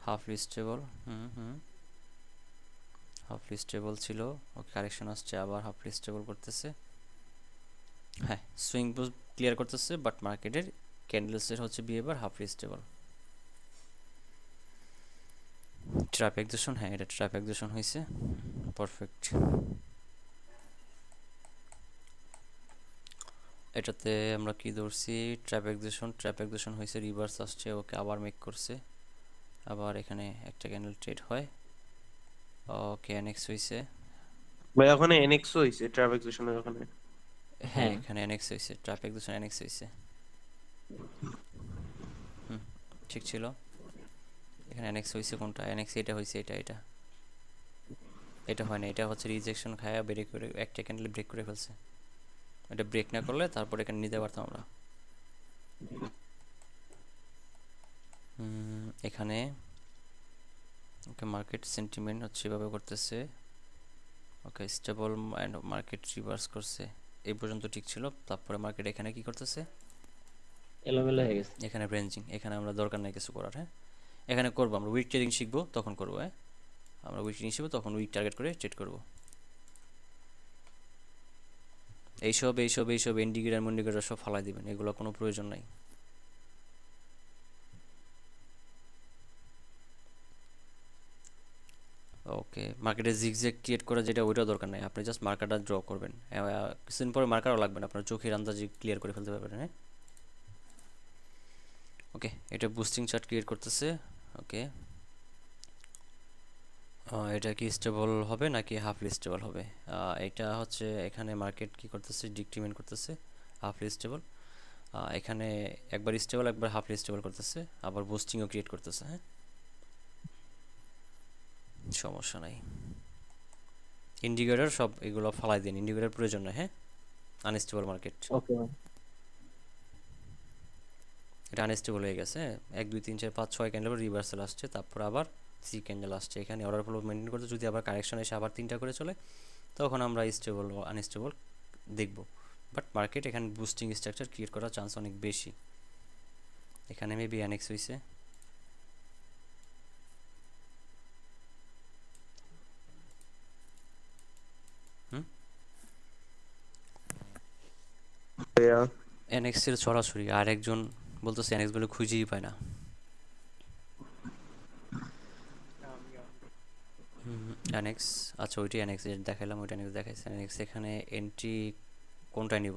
Speaker 1: হাফ লিস্টেবল, হাফ লিস্টেবল ছিল, ওকে কারেকশন আসছে, আবার হাফ লিস্টেবল করতেছে। হ্যাঁ, সুইং পোজ ক্লিয়ার করতেছে, বাট মার্কেটের ক্যান্ডেলসের হচ্ছে বিহেভিয়ার হাফ লিস্টেবল। ট্র্যাপ এক্সেশন, হ্যাঁ এটা ট্র্যাপ এক্সেশন হয়েছে, পারফেক্ট। এটাতে আমরা কি ধরছি, ট্র্যাপ এক্সেশন হয়েছে, রিভার্স আসছে, ওকে আবার মেক করছে, আবার এখানে একটা ক্যান্ডেল ট্রেড হয়, ওকে এনএক্স হয়েছে।
Speaker 2: ভাই ওখানে এনএক্স হইছে ট্রানজাকশনের ওখানে।
Speaker 1: হ্যাঁ,
Speaker 3: হ্যাঁ
Speaker 1: এখানে এনএক্স হয়েছে, ট্র্যাপ এক্সেশন এনএক্স হয়েছে। ঠিক ছিল। এখানে এনএক্স হয়েছে কোনটা, এনএক্স এটা হয়েছে, এটা এটা হয় না, এটা হচ্ছে রিজেকশন খায়া ব্রেক করে একটা ক্যান্ডেল ব্রেক করে ফেলছে। এটা ব্রেক না করলে তারপর এখানে নিতে পারতাম আমরা। এখানে ওকে মার্কেট সেন্টিমেন্ট হচ্ছে এভাবে করতেছে, ওকে স্টেবল অ্যান্ড মার্কেট রিভার্স করছে, এই পর্যন্ত ঠিক ছিল। তারপরে মার্কেট এখানে কি করতেছে,
Speaker 3: এলোমেলো হয়ে গেছে।
Speaker 1: এখানে রেঞ্জিং, এখানে আমরা দরকার নেই কিছু করার। হ্যাঁ, এখানে করবো আমরা উইক ট্রেডিং শিখবো তখন করবো। হ্যাঁ, আমরা উইক ট্রেডিং শিখবো তখন উইক টার্গেট করে ট্রেড করবো। এইসব ইন্ডিকেটর মন্ডিকেটর সব ফালাই দিবেন, এগুলো কোনো প্রয়োজন নাই। ওকে, মার্কেটে জিগজ্যাগ ক্রিয়েট করা যেটা, ওইটাও দরকার নাই, আপনি জাস্ট মার্কারটা ড্র করবেন, কিছুদিন পরে মার্কারও লাগবে না, আপনার চোখের আন্দাজে ক্লিয়ার করে ফেলতে পারবেন। হ্যাঁ, ওকে, এটা বুস্টিং চার্ট ক্রিয়েট করতেছে। ওকে, এটা কি স্টেবল হবে নাকি হাফ স্টেবল হবে? এটা হচ্ছে এখানে মার্কেট কি করতেছে, ডিক্রিমেন্ট করতেছে, হাফ স্টেবল। এখানে একবার স্টেবল একবার হাফ স্টেবল করতেছে, আবার বুস্টিংও ক্রিয়েট করতেছে। হ্যাঁ, সমস্যা নাই, ইন্ডিকেটর সব এগুলো ফালাই দিন, ইন্ডিকেটর প্রয়োজন নাই। হ্যাঁ, আনস্টেবল মার্কেট,
Speaker 3: ওকে
Speaker 1: এটা আনস্টেবল হয়ে গেছে। 1 2 3 4 5 6 ক্যান্ডেল রিভার্সাল আসছে, তারপর আবার 3 ক্যান্ডেল আসছে। এখানে অর্ডার ফ্লো মেনটেন করতে যদি আবার কারেকশন এসে আবার 3টা করে চলে, তখন আমরা স্টেবল ও আনস্টেবল দেখব। বাট মার্কেট এখানে বুস্টিং স্ট্রাকচার ক্রিয়েট করার চান্স অনেক বেশি। এখানে মেবি অ্যানেক্স হয়েছে, অ্যানেক্স এর ছড়াছড়ি, আর একজন বলতেছে অ্যানেক্স বলে খুঁজেই পায় না। অ্যানেক্স, আচ্ছা ওইটাই অ্যানেক্স দেখাইলাম, ওইটা অ্যানেক্স দেখাইছে। অ্যানেক্স এখানে এন্ট্রি কোনটায় নিব,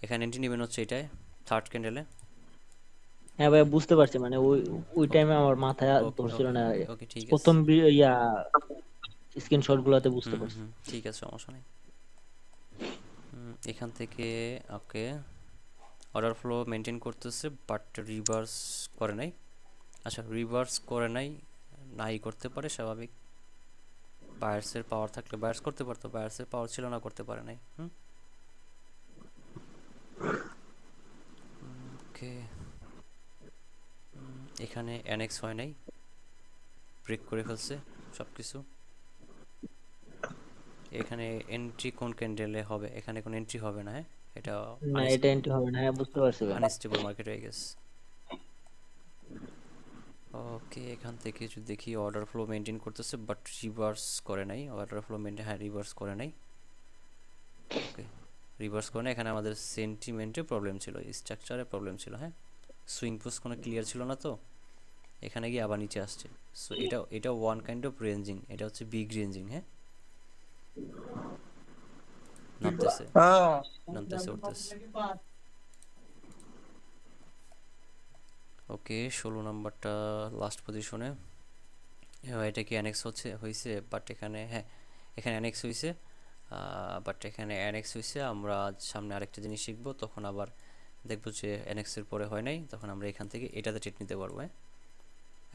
Speaker 1: এখানে এন্ট্রি নেবেন হচ্ছে এটায়, থার্ড ক্যান্ডেলে।
Speaker 3: হ্যাঁ ভাই বুঝতে পারছি, মানে ওই ওই টাইমে আমার মাথায়
Speaker 1: ওকে
Speaker 3: ধরছিল
Speaker 1: ওকে
Speaker 3: না।
Speaker 1: ওকে, ঠিক আছে।
Speaker 3: প্রথম ইয়া স্ক্রিনশট গুলাতে বুঝতে পারছি।
Speaker 1: ঠিক আছে, সমস্যা নেই। এখান থেকে ওকে অর্ডার ফ্লো মেনটেন করতেছে, বাট রিভার্স করে নাই। আচ্ছা, রিভার্স করে নাই, নাই করতে পারে স্বাভাবিক, বায়ার্সের পাওয়ার থাকলে বায়ার্স করতে পারতো, বায়ার্সের পাওয়ার ছিল না, করতে পারে নাই। ওকে, এখানে অ্যানেক্স হয় নাই, ব্রেক করে ফেলছে সব কিছু। এখানে এন্ট্রি কোন ক্যান্ডেলে হবে, এখানে কোনো এন্ট্রি হবে না। হ্যাঁ, এটা
Speaker 3: না এটা এন্ট্রি হবে না, হ্যাঁ বুঝতে পারছি ভাই।
Speaker 1: আনস্টেবল মার্কেট হয়ে গেছে। ওকে, এখান থেকে যদি দেখি অর্ডার ফ্লো মেনটেন করতেছে, বাট রিভার্স করে নাই। অর্ডার ফ্লো মেনটেন, হ্যাঁ রিভার্স করে নাই। ওকে, রিভার্স করে না, এখানে আমাদের সেন্টিমেন্টে প্রবলেম ছিল, স্ট্রাকচারে প্রবলেম ছিল। হ্যাঁ, সুইং পোস্ট কোনো ক্লিয়ার ছিল না, তো এখানে গিয়ে আবার নিচে আসছে। সো এটা ওয়ান কাইন্ড অফ রেঞ্জিং, এটা হচ্ছে বিগ রেঞ্জিং। হ্যাঁ, নামতেছে নামতেছে উঠতেছে। ওকে, 16 নাম্বারটা লাস্ট পজিশনে। এটা কি অ্যানেক্স হয়েছে, বাট এখানে হ্যাঁ এখানে অ্যানেক্স হয়েছে, বাট এখানে অ্যানেক্স হয়েছে। আমরা সামনে আরেকটা জিনিস শিখবো, তখন আবার দেখবো যে এনএক্স এর পরে হয় নাই, তখন আমরা এখান থেকে এটাতে ট্রেড নিতে পারবো। হ্যাঁ,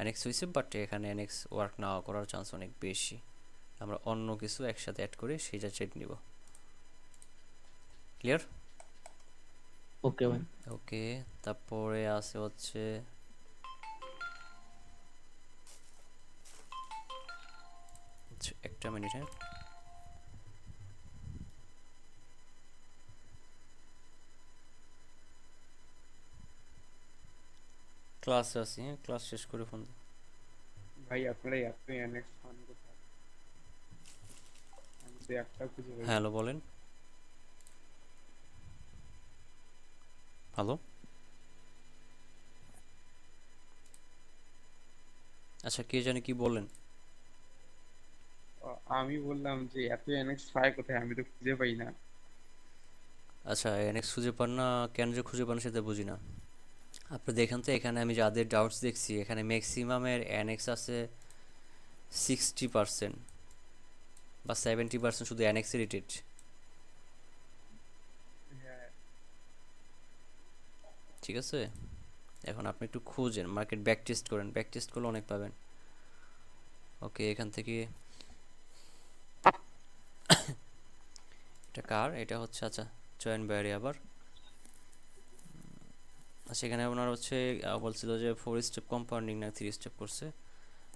Speaker 1: এনএক্স হয়েছে বাট এখানে এনএক্স ওয়ার্ক না করার চান্স অনেক বেশি। আমরা অন্য কিছু একসাথে অ্যাড করে সেইটা ট্রেড নিব। ক্লিয়ার?
Speaker 3: ওকে ভাই।
Speaker 1: ওকে, তারপরে আছে হচ্ছে একটা মিনিট। হ্যাঁ, ক্লাস আছে, হ্যাঁ ক্লাস শেষ করে ফোন।
Speaker 5: ভাই আপনারা এত এনএক্স ফান কোথায়? আমি তো একটা খুঁজে পাই না।
Speaker 1: হ্যালো বলেন। হ্যালো, আচ্ছা কে জানে কি বললেন?
Speaker 5: আমি বললাম যে এত এনএক্স পায় কোথায়, আমি তো খুঁজে পাই না।
Speaker 1: আচ্ছা এনএক্স খুঁজে পান না, কেন যে খুঁজে পান সেটা বুঝি না। আপনি দেখেন তো এখানে আমি যাদের ডাউটস দেখছি এখানে ম্যাক্সিমামের এনএক্স আছে 60% বা 70% শুধু এনএক্স রিলেটেড।
Speaker 5: হ্যাঁ,
Speaker 1: ঠিক আছে, এখন আপনি একটু খুঁজেন, মার্কেট ব্যাক টেস্ট করেন, ব্যাক টেস্ট করলে অনেক পাবেন। ওকে, এখান থেকে এটা কার, এটা হচ্ছে আচ্ছা জয়েন বাইরে আবার। সেখানে আপনার হচ্ছে বলছিল যে 4 স্টেপ কম্পাউন্ডিং না 3 স্টেপ করছে।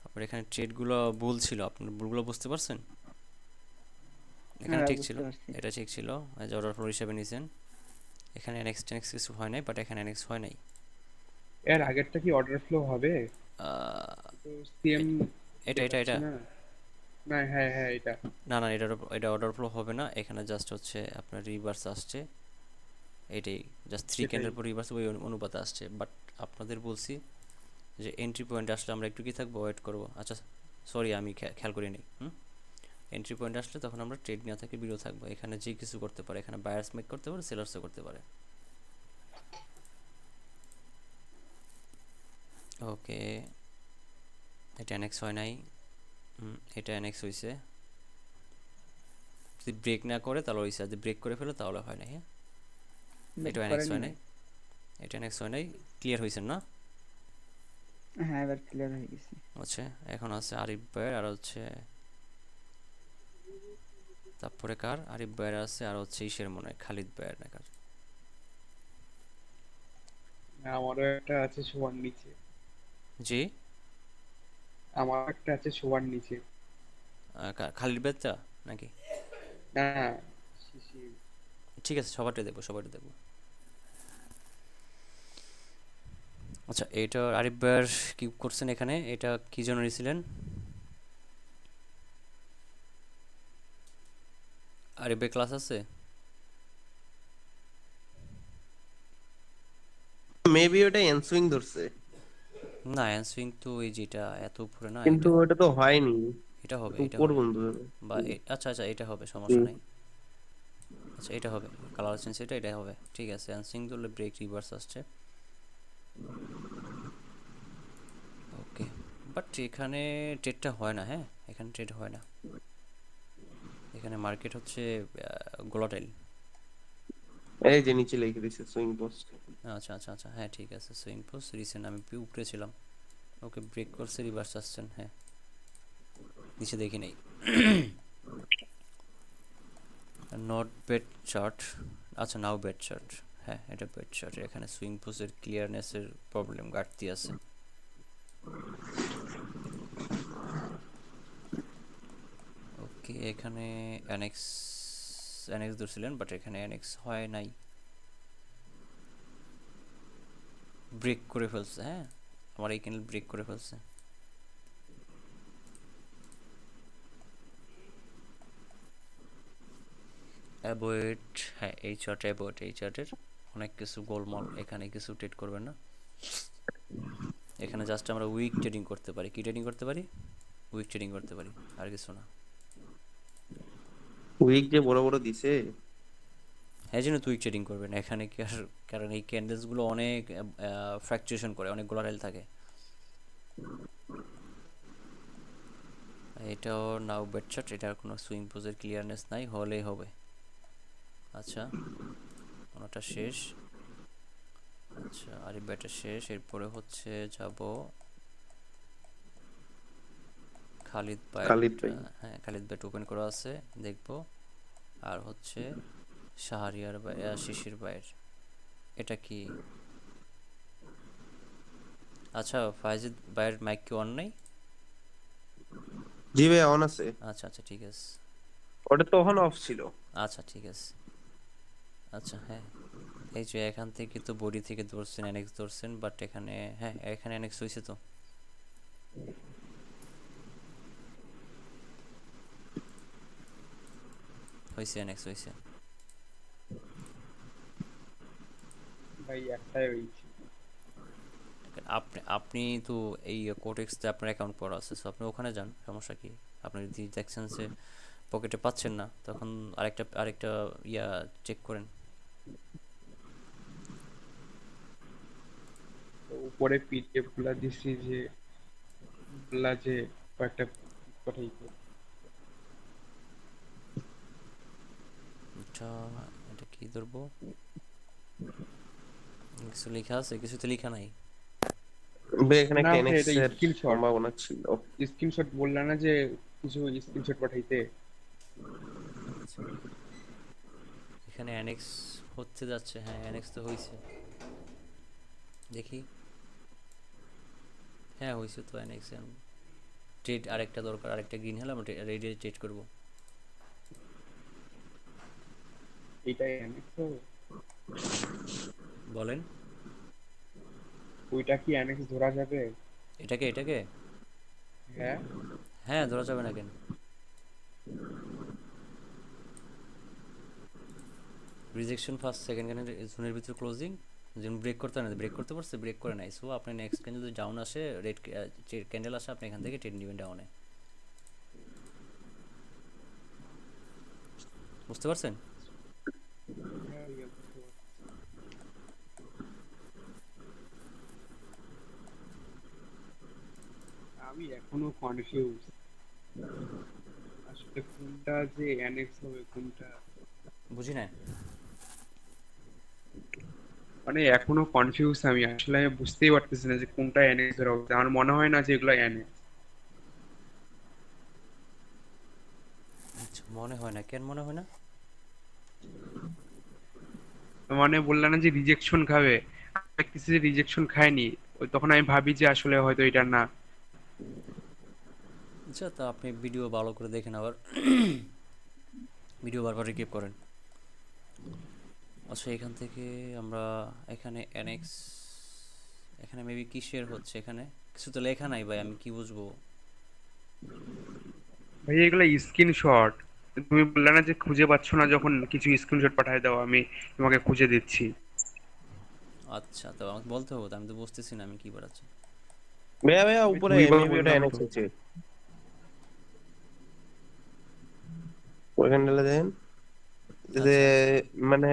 Speaker 1: আপনার এখানে ট্রেডগুলো ভুল ছিল, আপনার ভুলগুলো বুঝতে পারছেন? এখানে
Speaker 4: হ্যাঁ
Speaker 1: ঠিক ছিল,
Speaker 4: বুঝতে পারছি।
Speaker 1: এটা ঠিক ছিল, এই যে অর্ডার ফ্লো হিসাবে নিয়েছেন। এখানে এনএক্স টেনএক্স কিছু হয় নাই, বাট এখানে এনএক্স হয় নাই।
Speaker 5: এর আগেরটা কি অর্ডার ফ্লো হবে?
Speaker 1: আহ,
Speaker 5: তো সেম
Speaker 1: এ- এটা এটা
Speaker 5: দেখাচ্ছে
Speaker 1: এটা
Speaker 5: না। না, হ্যাঁ হ্যাঁ, এটা
Speaker 1: না না, এটা অর্ডার ফ্লো হবে না, এখানে জাস্ট হচ্ছে আপনার রিভার্স আসছে, এটাই জাস্ট 3
Speaker 5: সেটাই।
Speaker 1: ক্যান্ডেল পর রিভার্স ওই অনুপাতে আসছে। বাট আপনাদের বলছি যে এন্ট্রি পয়েন্টে আসলে আমরা একটু কি থাকবো, ওয়েট করবো। আচ্ছা সরি, আমি খেয়াল করি নি। এন্ট্রি পয়েন্ট আসলে তখন আমরা ট্রেড নেওয়া থেকে বিরত থাকবো। এখানে যে কিছু করতে পারে, এখানে বায়ার্স মেক করতে পারে, সেলার্সও করতে পারে। ওকে, এটা এনএক্স হয় নাই, এটা এনএক্স হয়েছে। যদি ব্রেক না করে তাহলে হয়েছে, যদি ব্রেক করে ফেলে তাহলে হয় নাই। হ্যাঁ, এটাও এনএক্স
Speaker 4: করেনি
Speaker 1: হয়
Speaker 4: ভাই।
Speaker 1: নাই, এটা এনএক্স হয় নাই। ক্লিয়ার হয়েছেন না?
Speaker 4: হ্যাঁ এবার ক্লিয়ার হয়ে গেছে।
Speaker 1: আচ্ছা, এখন আছে আরিফ ভাইয়ের আর হচ্ছে তারপরে কার, আরিফ ভাইয়ের আছে আর হচ্ছে ইসের মনে হয় খালিদ ভাইয়ের না কার।
Speaker 5: আমারও একটা আছে শোয়ার নিচে।
Speaker 1: জি,
Speaker 5: আমার একটা আছে শোয়ার নিচে।
Speaker 1: খালিদ ভাইটা নাকি?
Speaker 5: না, শিশির।
Speaker 1: ঠিক আছে, সবারটাই দেখবো, সবারটাই দেখবো। আচ্ছা, এটা আরিফ ভাইয়ের কি করছেন এখানে, এটা কি জন্য নিয়েছিলেন? আরিফ ভাই ক্লাস আছে?
Speaker 2: মেবি ওটা এনসুইং ধরছে,
Speaker 1: না, অ্যানসুইং তো এই যেটা এত উপরে না,
Speaker 2: কিন্তু
Speaker 1: এটা
Speaker 2: ওটা তো হয়নি,
Speaker 1: এটা হবে,
Speaker 2: একটু
Speaker 1: এটা
Speaker 2: উপর
Speaker 1: হবে।
Speaker 2: বন্ধু।
Speaker 1: বা আচ্ছা আচ্ছা, এটা হবে, সমস্যা
Speaker 2: হুম।
Speaker 1: নাই। আচ্ছা এটা হবে, কালার চেঞ্জ, এটা হবে, ঠিক আছে। অ্যানসুইং ধরলে ব্রেক রিভার্স আসছে। ওকে, বাট এখানে ট্রেডটা হয় না। হ্যাঁ, এখানে ট্রেড হয় না, এখানে মার্কেট হচ্ছে গোলাটাইল।
Speaker 2: এই যে নিচে লিখে দিছে সুইং পোস্ট।
Speaker 1: আচ্ছা আচ্ছা আচ্ছা, হ্যাঁ ঠিক আছে, সুইং পোস্ট রিসেন্ট আমি উপরে ছিলাম। ওকে, ব্রেক করছে, রিভার্স আসছেন। হ্যাঁ, নিচে দেখি নেই। নট বেড চার্ট, আচ্ছা নাও বেড চার্ট। হ্যাঁ, এটা বেড চার্ট, এখানে সুইং পোস্টের ক্লিয়ারনেসের প্রবলেম, ঘাটতি আছে। ওকে, এখানে অ্যানেক্স অ্যানেক্স ধরছিলেন, বাট এখানে অ্যানেক্স হয় নাই, ব্রেক করে ফেলছে। হ্যাঁ, আমার এই ক্যান্ডেল ব্রেক করে ফেলছে। অ্যাভয়েড, হ্যাঁ এই চার্টে অ্যাভয়েড, এই চার্টের অনেক কিছু গোলমাল, এখানে কিছু ট্রেড করবেন না। এখানে জাস্ট আমরা উইক ট্রেডিং করতে পারি। কি ট্রেডিং করতে পারি? উইক ট্রেডিং করতে পারি, আর কিছু না।
Speaker 2: উইক যে বড় বড় দিছে।
Speaker 1: হ্যাঁ, জন্য উইক ট্রেডিং করবেন এখানে কি আর, কারণ এই ক্যান্ডেলসগুলো অনেক ফ্র্যাকচুয়েশন করে, অনেক গোলাটাইল থাকে। এটাও নাও বেড চার্ট, এটার কোনো সুইং পোজের ক্লিয়ারনেস নাই, হলেই হবে। আচ্ছা, ওনাটা শেষ। আচ্ছা আরিফ ভাইটা শেষ, এরপরে হচ্ছে যাব খালিদ
Speaker 2: খালিদ
Speaker 1: ভাইয়েরটা।
Speaker 2: ভাই।
Speaker 1: হ্যাঁ খালিদ ভাইটা ওপেন করা আছে, দেখবো। আর হচ্ছে শাহরিয়ার ভাই, শিশির ভাইয়ের এটা কি? আচ্ছা ফাইজিদ ভাইয়ের মাইক কি অন নাই?
Speaker 2: জি ভাই অন আছে।
Speaker 1: আচ্ছা আচ্ছা ঠিক আছে।
Speaker 2: ওটা তখন অফ ছিল।
Speaker 1: আচ্ছা ঠিক আছে। আচ্ছা হ্যাঁ, এই যে এখান থেকে তো বডি থেকে ধরছেন, অ্যানেক্স ধরছেন, বাট এখানে হ্যাঁ এখানে অ্যানেক্স হয়েছে তো। হয়েছে, অ্যানেক্স হয়েছে।
Speaker 5: ভাই একটাই হয়েছে।
Speaker 1: আপনি আপনি তো এই কোটেক্সতে আপনার অ্যাকাউন্ট করা আছে, সো আপনি ওখানে যান, সমস্যা কি? আপনি যদি দেখছেন যে পকেটে পাচ্ছেন না, তখন আরেকটা আরেকটা ইয়া চেক করেন।
Speaker 5: তো উপরে পিডিএফ গুলা দিছি যে গুলা যে কয়েকটা পাঠাইতে।
Speaker 1: এটা এটা কি ধরবো? কিছু লেখা আছে, কিছু তো লেখা নাই।
Speaker 2: ভাই এখানে
Speaker 5: না
Speaker 2: একটা
Speaker 5: ভাই
Speaker 2: এনএক্স
Speaker 5: এটা
Speaker 2: এর
Speaker 5: স্ক্রিনশট,
Speaker 2: সম্ভাবনা ছিল।
Speaker 5: স্ক্রিনশট বললা না যে কিছু স্ক্রিনশট পাঠাইতে।
Speaker 1: আচ্ছা এখানে অ্যানেক্স হচ্ছে যাচ্ছে, হ্যাঁ অ্যানেক্স তো হয়েছে, দেখি। হ্যাঁ হয়েছে তো অ্যানেক্স। ট্রেড আরেকটা দরকার, আরেকটা গ্রিন হলে আমরা রেডি ট্রেড করবো।
Speaker 5: এটাই অ্যানেক্স হবে?
Speaker 1: বলেন।
Speaker 5: ওইটা কি অ্যানেক্স ধরা যাবে?
Speaker 1: এটাকে এটাকে
Speaker 5: হ্যাঁ।
Speaker 1: হ্যাঁ ধরা যাবে না কেন? রিজেকশন ফার্স্ট সেকেন্ড জোনের ভিতরে ক্লোজিং, যেন ব্রেক করতে না, ব্রেক করতে পারছে, ব্রেক করে নাই, সো আপনি নেক্সট ক্যান্ডেল যদি ডাউন আসে, রেড ক্যান্ডেল আসে, আপনি এখান থেকে ট্রেড নেবেন ডাউনে। বুঝতে পারছেন?
Speaker 5: হ্যাঁ, ইয়ে বুঝতে পারছি। আমি এখনো কনফিউজ আসলে কোনটা যে অ্যানেক্স হবে কোনটা।
Speaker 1: বুঝি না।
Speaker 5: মানে এখনো কনফিউজ আমি আসলে, আমি বুঝতেই পারতেছি না যে কোনটা অ্যানেক্স ধরা হবে। আমার মনে হয় না যে এগুলো অ্যানেক্স।
Speaker 1: আচ্ছা মনে হয় না কেন, মনে হয় না?
Speaker 5: মানে বললাম না যে রিজেকশন খাবে, আমি দেখতেছি যে রিজেকশন খায়নি। ওই তখন আমি ভাবি যে আসলে হয়তো এটা না।
Speaker 1: আচ্ছা তা আপনি ভিডিও ভালো করে দেখেন, আবার ভিডিও বারবার রিকিপ করেন। আচ্ছা এখান থেকে আমরা এখানে এনএক্স, এখানে মেবি কি শেয়ার হচ্ছে, এখানে কিছু তো লেখা নাই ভাই, আমি কি বুঝবো?
Speaker 5: ভাই এগুলো স্ক্রিনশট, তুমি বললে না যে খুঁজে পাচ্ছ না, যখন কিছু স্ক্রিনশট পাঠিয়ে দাও আমি তোমাকে খুঁজে দিচ্ছি।
Speaker 1: আচ্ছা তো আমাকে বলতে হবে তো, আমি তো বুঝতেছি না আমি কি বাড়াচ্ছি।
Speaker 2: ভাইয়া ভাইয়া
Speaker 5: আমি
Speaker 2: উপরে
Speaker 5: দুইবার
Speaker 2: মেবি ওটা
Speaker 5: বললাম তো।
Speaker 2: এনএক্স হচ্ছে। ওই ক্যান্ডেলে দেন যে
Speaker 1: আচ্ছা আচ্ছা
Speaker 2: মানে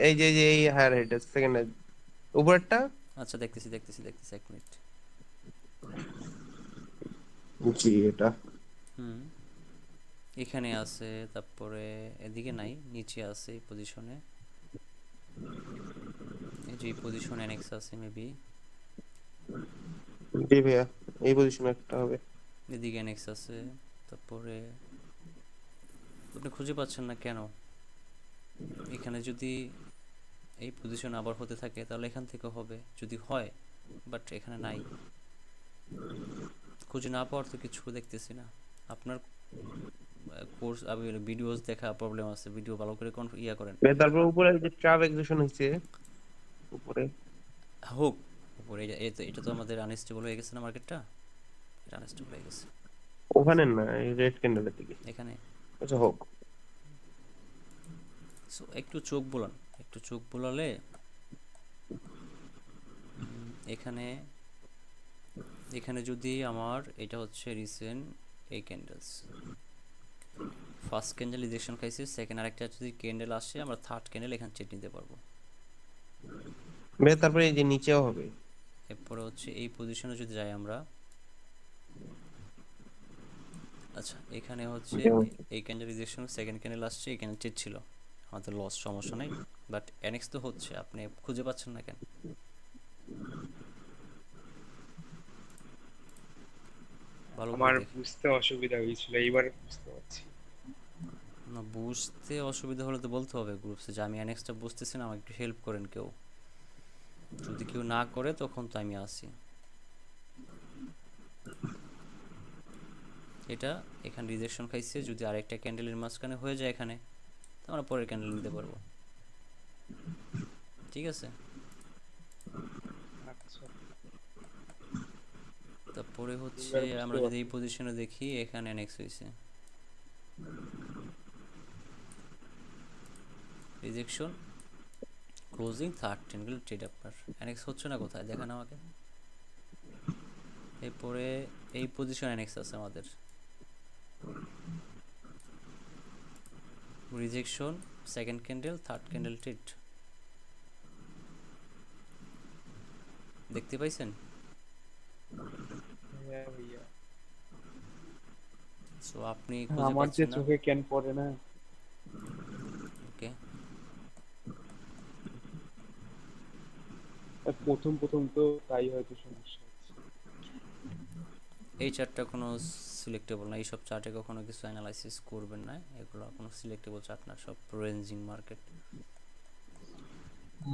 Speaker 2: এই যে এই হায়ার হেড সেকেন্ড উপরেরটা।
Speaker 1: আচ্ছা দেখতেছি দেখতেছি দেখতেছি, এক মিনিট।
Speaker 2: জি এটা
Speaker 1: হুম, এখানে আছে, তারপরে এদিকে নাই, নিচে আছে এই পজিশনে, এই যে এই পজিশনে এনএক্স আছে মেবি,
Speaker 2: জি ভাইয়া এই পজিশনে একটা হবে।
Speaker 1: এদিকে এনএক্স আছে। তারপরে আপনি খুঁজে পাচ্ছেন না কেন? এখানে যদি এই পজিশন আবার হতে থাকে তাহলে এখান থেকে হবে যদি হয়, বাট এখানে নাই। খুঁজে না পাওয়ার তো কিছু দেখতেছি না। আপনার কোর্স ভিডিওস দেখা প্রবলেম আছে, ভিডিও ভালো করে ইয়া করেন।
Speaker 2: ভাইয়া তারপর উপরে যে ট্রাভ এক্সিশন হয়েছে উপরে।
Speaker 1: হোক উপরে, এটা তো আমাদের আনস্টেবল হয়ে গেছে না মার্কেটটা, এটা আনস্টেবল হয়ে গেছে
Speaker 2: ওখানে না, এই রেড ক্যান্ডেলের দিকে।
Speaker 1: এখানে।
Speaker 2: আচ্ছা হোক।
Speaker 1: সো একটু চোখ বোলান, একটু চোখ বোলালে এখানে, এখানে যদি আমার এটা হচ্ছে রিসেন্ট এই ক্যান্ডেলস, ফার্স্ট ক্যান্ডেল রিজেকশন খাইছে, সেকেন্ড আরেকটা যদি ক্যান্ডেল আসে, আমরা থার্ড ক্যান্ডেল এখানে চেট নিতে পারবো।
Speaker 2: ভাইয়া তারপরে এই যে নিচেও হবে।
Speaker 1: এরপরে হচ্ছে এই পজিশনে যদি যাই আমরা, আচ্ছা এখানে হচ্ছে এই ক্যান্ডেল রিজেকশন, সেকেন্ড ক্যান্ডেল আসছে, এই ক্যান্ডেল চেট ছিল, আমাদের লস, সমস্যা নেই। বাট এনএক্স তো হচ্ছে, আপনি খুঁজে পাচ্ছেন না কেন? ভালো করে
Speaker 5: আমার
Speaker 1: দেখে।
Speaker 5: বুঝতে অসুবিধা হয়েছিল, এইবার বুঝতে পারছি।
Speaker 1: না, বুঝতে অসুবিধা হলে তো বলতে হবে গ্রুপসে যে আমি অ্যানেক্সটা বুঝতেছি না, আমাকে একটু হেল্প করেন কেউ। যদি কেউ না করে তখন তো আমি আসি। এটা এখানে রিজেকশন খাইছে, যদি আরেকটা ক্যান্ডেলের মাঝখানে হয়ে যায় এখানে, তো আমরা পরের ক্যান্ডেল নিতে পারবো। ঠিক আছে।
Speaker 5: আচ্ছা,
Speaker 1: তারপরে হচ্ছে
Speaker 5: এবার বুঝতে
Speaker 1: আমরা যদি এই
Speaker 5: পারছি।
Speaker 1: পজিশনে দেখি, এখানে অ্যানেক্স হয়েছে, rejection, closing, third candle trade আপনার অ্যানেক্স হচ্ছে না, কোথায় দেখান আমাকে। এরপরে এই পজিশন অ্যানেক্স আছে আমাদের, rejection, second candle, third candle trade, দেখতে পাইছেন?
Speaker 5: হ্যাঁ ভাইয়া,
Speaker 1: সো আপনি খুঁজে
Speaker 5: আমার যে
Speaker 1: পাচ্ছেন না।
Speaker 5: চোখে ক্যান পড়ে না।
Speaker 1: ওকে,
Speaker 5: আর প্রথম প্রথম তো তাই হয়তো সমস্যা হচ্ছে।
Speaker 1: এই চার্টটা কোনো সিলেক্টেবল না, এইসব চার্টে কখনো কিছু অ্যানালাইসিস করবেন না, এগুলো কোনো সিলেক্টেবল চার্ট না, সব রেঞ্জিং মার্কেট।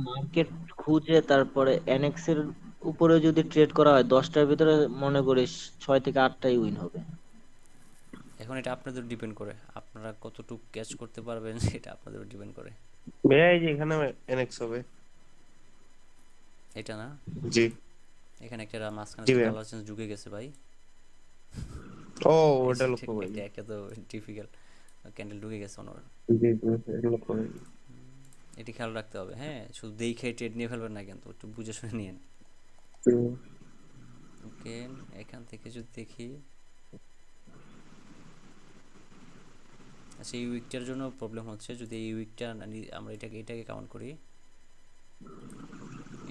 Speaker 3: মার্কেট খুঁজে তারপরে এনএক্স এর উপরে যদি ট্রেড করা হয় 10টার ভিতরে মনে করি 6 থেকে 8টাই উইন হবে।
Speaker 1: এখন এটা আপনাদের ডিপেন্ড করে, আপনারা কতটুকু ক্যাচ করতে পারবেন সেটা আপনাদের ডিপেন্ড করে।
Speaker 2: ভাইয়া এই যে এখানে এনএক্স হবে।
Speaker 1: এটা না,
Speaker 2: জি।
Speaker 1: এখানে একটা মাঝখানে
Speaker 2: জি
Speaker 1: তো
Speaker 2: ভাইয়া।
Speaker 1: কালার চেঞ্জ ঢুকে গেছে ভাই।
Speaker 2: ও, ওটা লক্ষ্য করিনি।
Speaker 1: এটা একটা তো ডিফিকাল্ট, ক্যান্ডেল ঢুকে গেছে অনর।
Speaker 2: জি জি, এটা লক্ষ্য করিনি।
Speaker 1: এটি খেয়াল রাখতে হবে, হ্যাঁ, শুধু দেখে ট্রেড নিয়ে ফেলবেন না, কিন্তু একটু বুঝে শুনে নিন।
Speaker 2: হুম।
Speaker 1: ওকে, এখান থেকে যদি দেখি, আচ্ছা এই উইকটার জন্য প্রবলেম হচ্ছে, যদি এই উইকটা আমরা এটাকে কাউন্ট করি,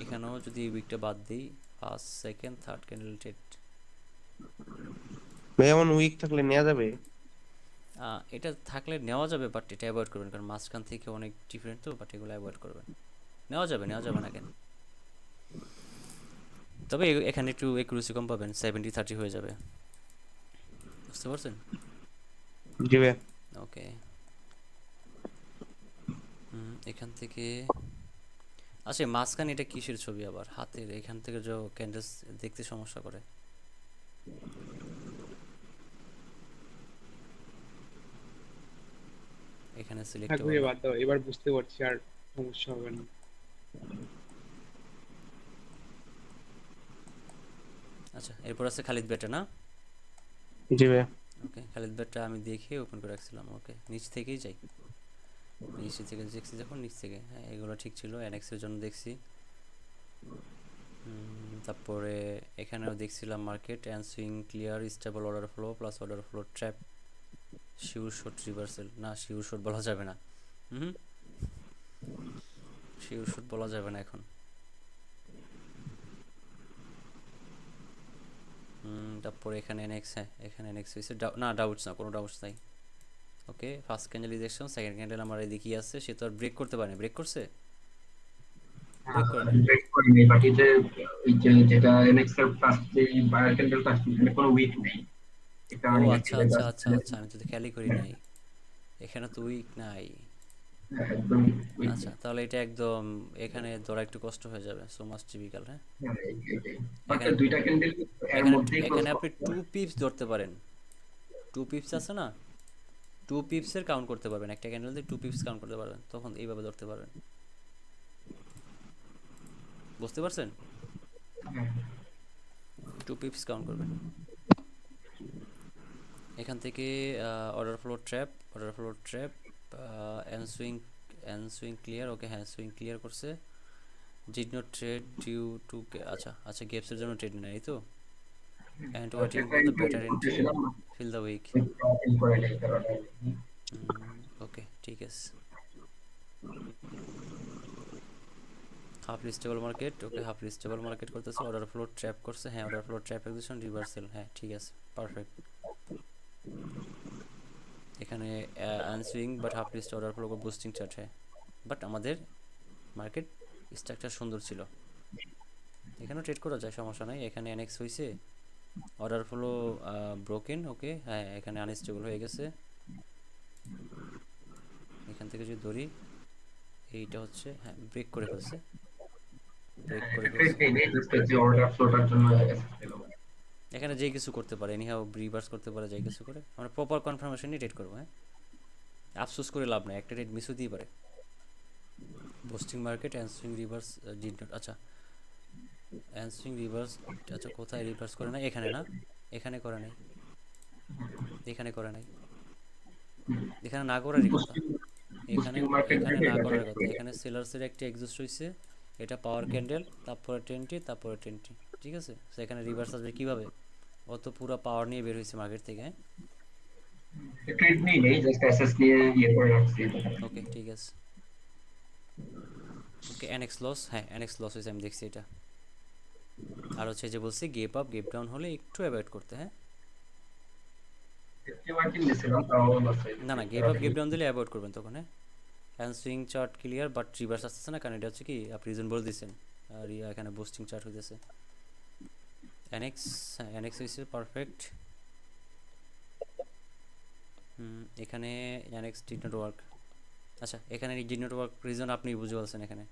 Speaker 1: এখানেও যদি এই উইকটা বাদ দিই, first second third candle trade,
Speaker 2: ভাইয়া এমন উইক থাকলে নেওয়া যাবে?
Speaker 1: এটা থাকলে নেওয়া যাবে, বাট এটা অ্যাভয়েড করবেন, কারণ মাঝখান থেকে অনেক ডিফারেন্ট তো, বাট এগুলো অ্যাভয়েড করবেন। নেওয়া যাবে না কেন, তবে এখানে একটু একুরেসি কম পাবেন, 70-30 হয়ে যাবে, বুঝতে পারছেন?
Speaker 2: জি ভাইয়া।
Speaker 1: ওকে, এখান থেকে, আচ্ছা মাঝখানে এটা কিসের ছবি আবার, হাতের এখান থেকে যে ক্যান্ডেলস দেখতে সমস্যা করে। এখানে
Speaker 5: থাক
Speaker 1: সিলেক্টেবল
Speaker 5: ভাইয়া,
Speaker 1: না।
Speaker 5: বাদ দাও, এবার বুঝতে পারছি, আর সমস্যা হবে না।
Speaker 1: আচ্ছা, এরপর আছে খালিদ বেটা না।
Speaker 2: জি ভাইয়া।
Speaker 1: ওকে, খালিদ বেটা আমি দেখে ওপেন করে রাখছিলাম। ওকে, নিচ থেকেই যাই, নিচ থেকে দেখছি যখন, নিচ থেকে, হ্যাঁ এগুলো ঠিক ছিল, অ্যানেক্সের জন্য দেখছি। তারপরে এখানেও দেখছিলাম market and swing clear, stable order flow plus order flow trap, sure shot reversal, না শিওর শট বলা যাবে না, হুম, শিওর শট বলা যাবে না এখন। তারপরে এখানে এনএক্স, হ্যাঁ এখানে এনএক্স হয়েছে, না ডাউটস না, কোনো ডাউটস নাই। Okay, first candle rejection, second candle আমার এদিকেই আছে, সে তো আর ব্রেক করতে পারেনি, ব্রেক করছে, ব্রেক করে নাই।
Speaker 6: ব্রেক করিনি, বাট এই যে ওই যে যেটা এনএক্স এর ফার্স্ট যে বায়ার ক্যান্ডেলটা আসছে এখানে কোনো উইক নেই, এটা
Speaker 1: ও
Speaker 6: মানে
Speaker 1: আচ্ছা
Speaker 6: নেগেটিভ
Speaker 1: আচ্ছা আচ্ছা
Speaker 6: আসছে।
Speaker 1: আচ্ছা, আমি তো খেয়ালই করি নাই, এখানে তো উইক নাই।
Speaker 6: একদম উইক
Speaker 1: আচ্ছা
Speaker 6: নেই।
Speaker 1: তাহলে এটা একদম, এখানে ধরা একটু কষ্ট হয়ে যাবে, সো মাচ টিপিক্যাল, হ্যাঁ।
Speaker 6: হ্যাঁ, এইটাই। বাট
Speaker 1: এখানে
Speaker 6: দুইটা ক্যান্ডেল এর
Speaker 1: এখানে
Speaker 6: মধ্যেই ক্লোজ
Speaker 1: এখানে আপনি
Speaker 6: করতে
Speaker 1: টু
Speaker 6: হয়।
Speaker 1: পিপস ধরতে পারেন, টু পিপস আছে না, টু পিপসের কাউন্ট করতে পারবেন, একটা ক্যান্ডেল দিয়ে টু পিপস কাউন্ট করতে পারবেন, তখন এইভাবে ধরতে পারবেন, বুঝতে পারছেন?
Speaker 6: হ্যাঁ,
Speaker 1: টু পিপস কাউন্ট করবেন। এখান থেকে order flow trap, and swing, clear, okay হ্যাঁ সুইং ক্লিয়ার করছে, did not trade due to, আচ্ছা আচ্ছা গেপসের জন্য ট্রেড নেই, এই তো, অ্যান্ড ওয়েটিং
Speaker 6: সেটা
Speaker 1: ফর দ্য
Speaker 6: একটু
Speaker 1: বেটার এন্ট্রি,
Speaker 6: খুঁজতেছিলাম না,
Speaker 1: ফিল দ্য উইক।
Speaker 6: ওই প্রবলেম করে এই কারণে।
Speaker 1: ওকে ঠিক আছে, half listable market, okay half listable market করতেছে, অর্ডার ফ্লো ট্র্যাপ করছে, হ্যাঁ order flow trap excision reversal, হ্যাঁ ঠিক আছে, পারফেক্ট। এখানে unswing but half list order flow boosting chart, হ্যাঁ, বাট আমাদের মার্কেট স্ট্রাকচার সুন্দর ছিল, এখানেও ট্রেড করা যায়, সমস্যা নাই। এখানে এনএক্স হয়েছে, অর্ডার ফ্লো ব্রোকেন, ওকে, হ্যাঁ এখানে আনস্টেবল হয়ে গেছে। এখান থেকে যদি ধরি, এইটা হচ্ছে হ্যাঁ ব্রেক করে ফেলছে, ব্রেক করে
Speaker 6: ট্রেড
Speaker 1: ফেলছে।
Speaker 6: নেই নেই, জাস্ট যে অর্ডার ফ্লোটার জন্য পেলাম।
Speaker 1: এখানে যে কিছু করতে পারে, এনিহাও রিভার্স করতে পারে, যাই কিছু করে আমরা প্রপার কনফার্মেশন নিয়ে ট্রেড করবো। হ্যাঁ, আফসোস করে লাভ নাই, একটা ট্রেড মিস হতেই পারে। Boosting market unswing reverse did not, আচ্ছা অ্যানসুইং রিভার্স, আচ্ছা কোথায় রিভার্স করে নাই, এখানে না, এখানে করে নাই, এখানে করে নাই, এখানে না করারই কথা,
Speaker 6: বুস্টিং
Speaker 1: এখানে
Speaker 6: বুস্টিং মার্কেট
Speaker 1: এখানে
Speaker 6: থেকে
Speaker 1: না
Speaker 6: এটা
Speaker 1: করার
Speaker 6: ট্রেড
Speaker 1: কথা।
Speaker 6: করে
Speaker 1: এখানে সেলার্সের একটা এক্সিস্ট হয়েছে, এটা পাওয়ার ক্যান্ডেল, তারপরে 20, তারপরে 20, ঠিক আছে। সেখানে রিভার্স আসবে কীভাবে, অত পুরো পাওয়ার নিয়ে বের হয়েছে মার্কেট থেকে। হ্যাঁ,
Speaker 6: ট্রেড নেই নেই, জাস্ট অ্যাসেস নিয়ে ইয়ে করে রাখছি।
Speaker 1: ওকে ঠিক আছে, ওকে এনএক্স লস, হ্যাঁ এনএক্স লস হয়েছে, আমি দেখছি এটা। আর হচ্ছে যে বলছি গেপ আপ গেপ ডাউন হলে একটু অ্যাভয়েড করতে। হ্যাঁ,
Speaker 6: 50 মার্কিন দিছিলাম, তাও লস হয়েছে।
Speaker 1: না না, গেপ আপ গেপ ডাউন দিলে অ্যাভয়েড করবেন তখন। হ্যাঁ, hand swing chart clear, but reverse আসতেছে না, কারণ এটা হচ্ছে কি আপনি রিজন বলে দিচ্ছেন, আর এখানে বুস্টিং চার্ট হইতেছে। এনএক্স, হ্যাঁ এনএক্স হয়েছে পারফেক্ট। এখানে এনএক্স ডিড নট ওয়ার্ক, আচ্ছা এখানে ডিড নট ওয়ার্ক রিজন আপনি বুঝে বলছেন, এখানে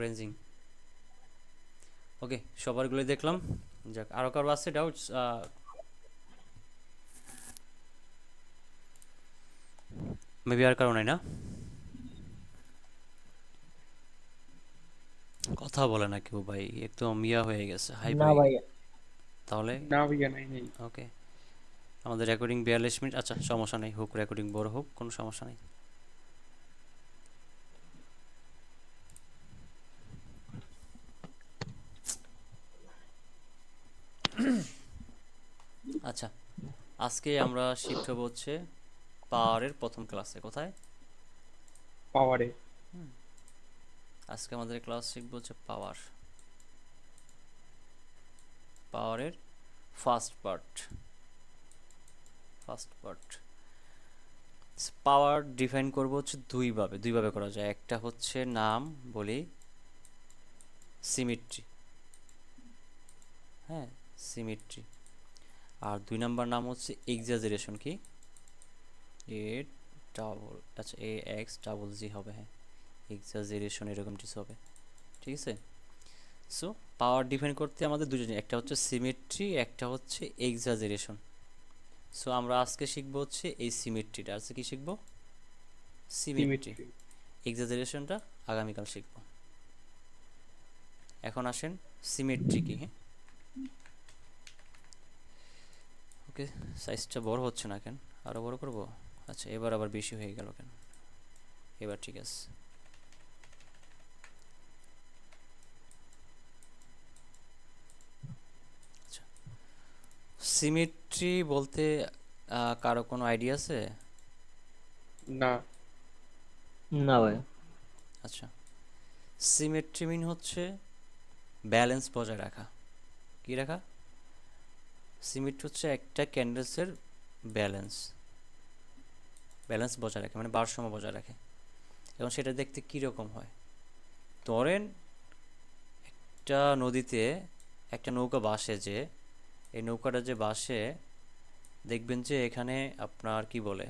Speaker 1: রেঞ্জিং। ওকে, সবারগুলোই দেখলাম। যাক, আরও কারো আছে ডাউটস? মেবি আর কারো নাই না, কথা বলে না কেউ ভাই, একদম ইয়া হয়ে গেছে, হাইপ
Speaker 3: না
Speaker 1: হয়ে
Speaker 3: ভাই,
Speaker 1: গেছে। তাহলে
Speaker 5: না ভাইয়া, নাই নেই।
Speaker 1: ওকে, আমাদের রেকর্ডিং 42 মিনিট, আচ্ছা সমস্যা নেই, হোক রেকর্ডিং বড় হোক, কোনো সমস্যা নেই। আচ্ছা, আজকে আমরা শিফট হবো হচ্ছে পাওয়ারের প্রথম ক্লাসে। কোথায়?
Speaker 5: পাওয়ারে।
Speaker 1: আজকে আমাদের ক্লাস শিখবো হচ্ছে পাওয়ার, পাওয়ারের ফার্স্ট পার্ট। ফার্স্ট পার্ট পাওয়ার ডিফাইন করবো হচ্ছে দুইভাবে করা যায়। একটা হচ্ছে নাম বলি সিমেট্রি, হ্যাঁ সিমেট্রি। আর 2 নাম্বার নাম হচ্ছে এক্সাজারেশন। কি এ ডাবল, আচ্ছা এ এক্স ডাবল জি হবে, হ্যাঁ এক্সাজারেশন এরকম কিছু হবে, ঠিক আছে। সো পাওয়ার ডিফাইন করতে আমাদের দুটো জিনিস, একটা হচ্ছে সিমেট্রি, একটা হচ্ছে এক্সাজারেশন। সো আমরা আজকে শিখবো হচ্ছে এই সিমেট্রিটা। আজকে কি শিখবো? সিমেট্রি।
Speaker 5: সিমেট্রি।
Speaker 1: এক্সাজারেশনটা আগামীকাল শিখবো। এখন আসেন সিমেট্রি কি। হ্যাঁ, ওকে, সাইজটা বড় হচ্ছে না কেন, আরও বড় করব? আচ্ছা এবার আবার বেশি হয়ে গেল কেন, এবার ঠিক আছে। আচ্ছা, সিমেট্রি বলতে কারো কোনো আইডিয়া আছে?
Speaker 5: না।
Speaker 3: না ভাই।
Speaker 1: আচ্ছা, সিমেট্রি মিন হচ্ছে ব্যালেন্স বজায় রাখা। কি রাখা? সিমেট্রি হচ্ছে একটা ক্যান্ডেলসের ব্যালেন্স ব্যালেন্স বজায় রাখে, মানে ভারসাম্য বজায় রাখে। এবং সেটা দেখতে কীরকম হয়, ধরেন একটা নদীতে একটা নৌকা ভাসে, যে এই নৌকাটা যে ভাসে, দেখবেন যে এখানে আপনার কি বলে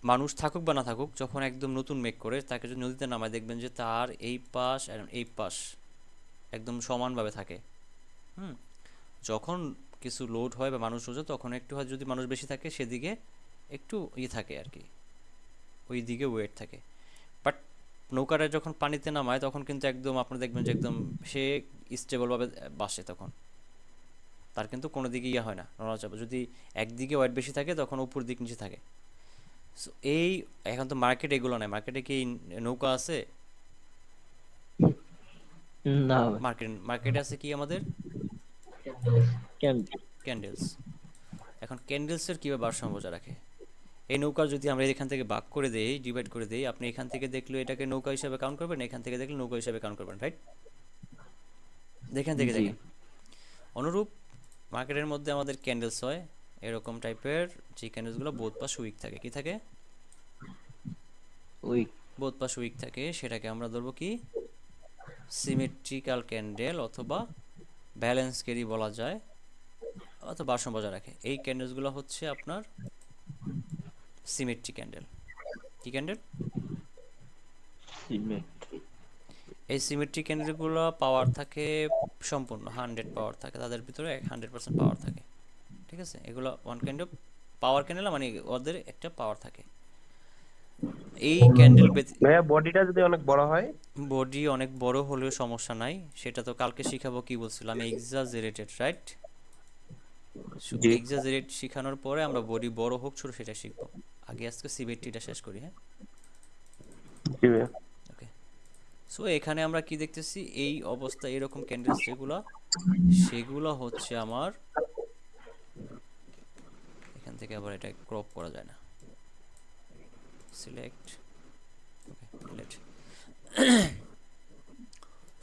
Speaker 1: মানুষ থাকুক বা না থাকুক, যখন একদম নতুন মেঘ করে তাকে যদি নদীতে নামায়, দেখবেন যে তার এই পাশ আর এই পাশ একদম সমানভাবে থাকে। যখন কিছু লোড হয় বা মানুষ ওঠে, তখন একটু হয়, যদি মানুষ বেশি থাকে সেদিকে একটু থাকে আর কি, ওই দিকে ওয়েট থাকে। বাট নৌকাটা যখন পানিতে নামায়, তখন কিন্তু একদম আপনি দেখবেন যে একদম সে স্টেবলভাবে বাসে, তখন তার কিন্তু কোনো দিকে হয় না নড়াচড়া। যদি একদিকে ওয়েট বেশি থাকে, তখন উপর দিক নিচে থাকে। সো এই এখন তো মার্কেটে এগুলো নাই। মার্কেটে কি নৌকা আছে?
Speaker 3: না ভাই।
Speaker 1: মার্কেটে আছে কি আমাদের
Speaker 3: কেন?
Speaker 1: ক্যান্ডেলস। এখন ক্যান্ডেলসের কীভাবে ভারসাম্য বজায় রাখে? এই নৌকা যদি আমরা এখান থেকে ভাগ করে দেই, ডিভাইড করে দেই, আপনি এখান থেকে দেখলে এটাকে নৌকা হিসাবে কাউন্ট করবেন, এখান থেকে দেখলে নৌকা হিসাবে কাউন্ট করবেন, রাইট? এখান থেকে
Speaker 3: জি।
Speaker 1: দেখেন। অনুরূপ মার্কেটের মধ্যে আমাদের ক্যান্ডেলস হয় এরকম টাইপের, যে ক্যান্ডেলসগুলো বোথ পাশ উইক থাকে। কি থাকে?
Speaker 3: ওই
Speaker 1: বোথ পাশ উইক থাকে, সেটাকে আমরা ধরবো কি সিমেট্রিক্যাল ক্যান্ডেল অথবা ব্যালেন্স ক্যারি বলা যায়, অথবা ভারসাম্য বজায় রাখে। এই ক্যান্ডেলসগুলো হচ্ছে আপনার সিমেট্রি ক্যান্ডেল। কি ক্যান্ডেল? এই সিমেট্রি ক্যান্ডেলগুলো পাওয়ার থাকে সম্পূর্ণ 100 পাওয়ার থাকে, তাদের ভিতরে 100% পাওয়ার থাকে, ঠিক আছে? এগুলো one kind of power candle, মানে ওদের একটা পাওয়ার থাকে। এই ক্যান্ডেল
Speaker 2: ভাইয়া বডিটা যদি অনেক বড় হয়?
Speaker 1: বডি অনেক বড় হলেও সমস্যা নাই, সেটা তো কালকে শিখাবো। কি বলছিলাম? Exaggerated, right?
Speaker 2: জি
Speaker 1: এক্সাজারেট শেখানোর পরে আমরা বডি বড় হোক ছোট সেটা শিখবো। আগে আজকে সিমেট্রিটা শেষ করি, হ্যাঁ?
Speaker 2: জি ভাইয়া।
Speaker 1: ওকে, সো এখানে আমরা কি দেখতেছি? এই অবস্থা এরকম ক্যান্ডেলস যেগুলো, সেগুলো হচ্ছে আমার, এখান থেকে আবার এটা ক্রপ করা যায় না, সিলেক্ট, ওকে, ডিলিট।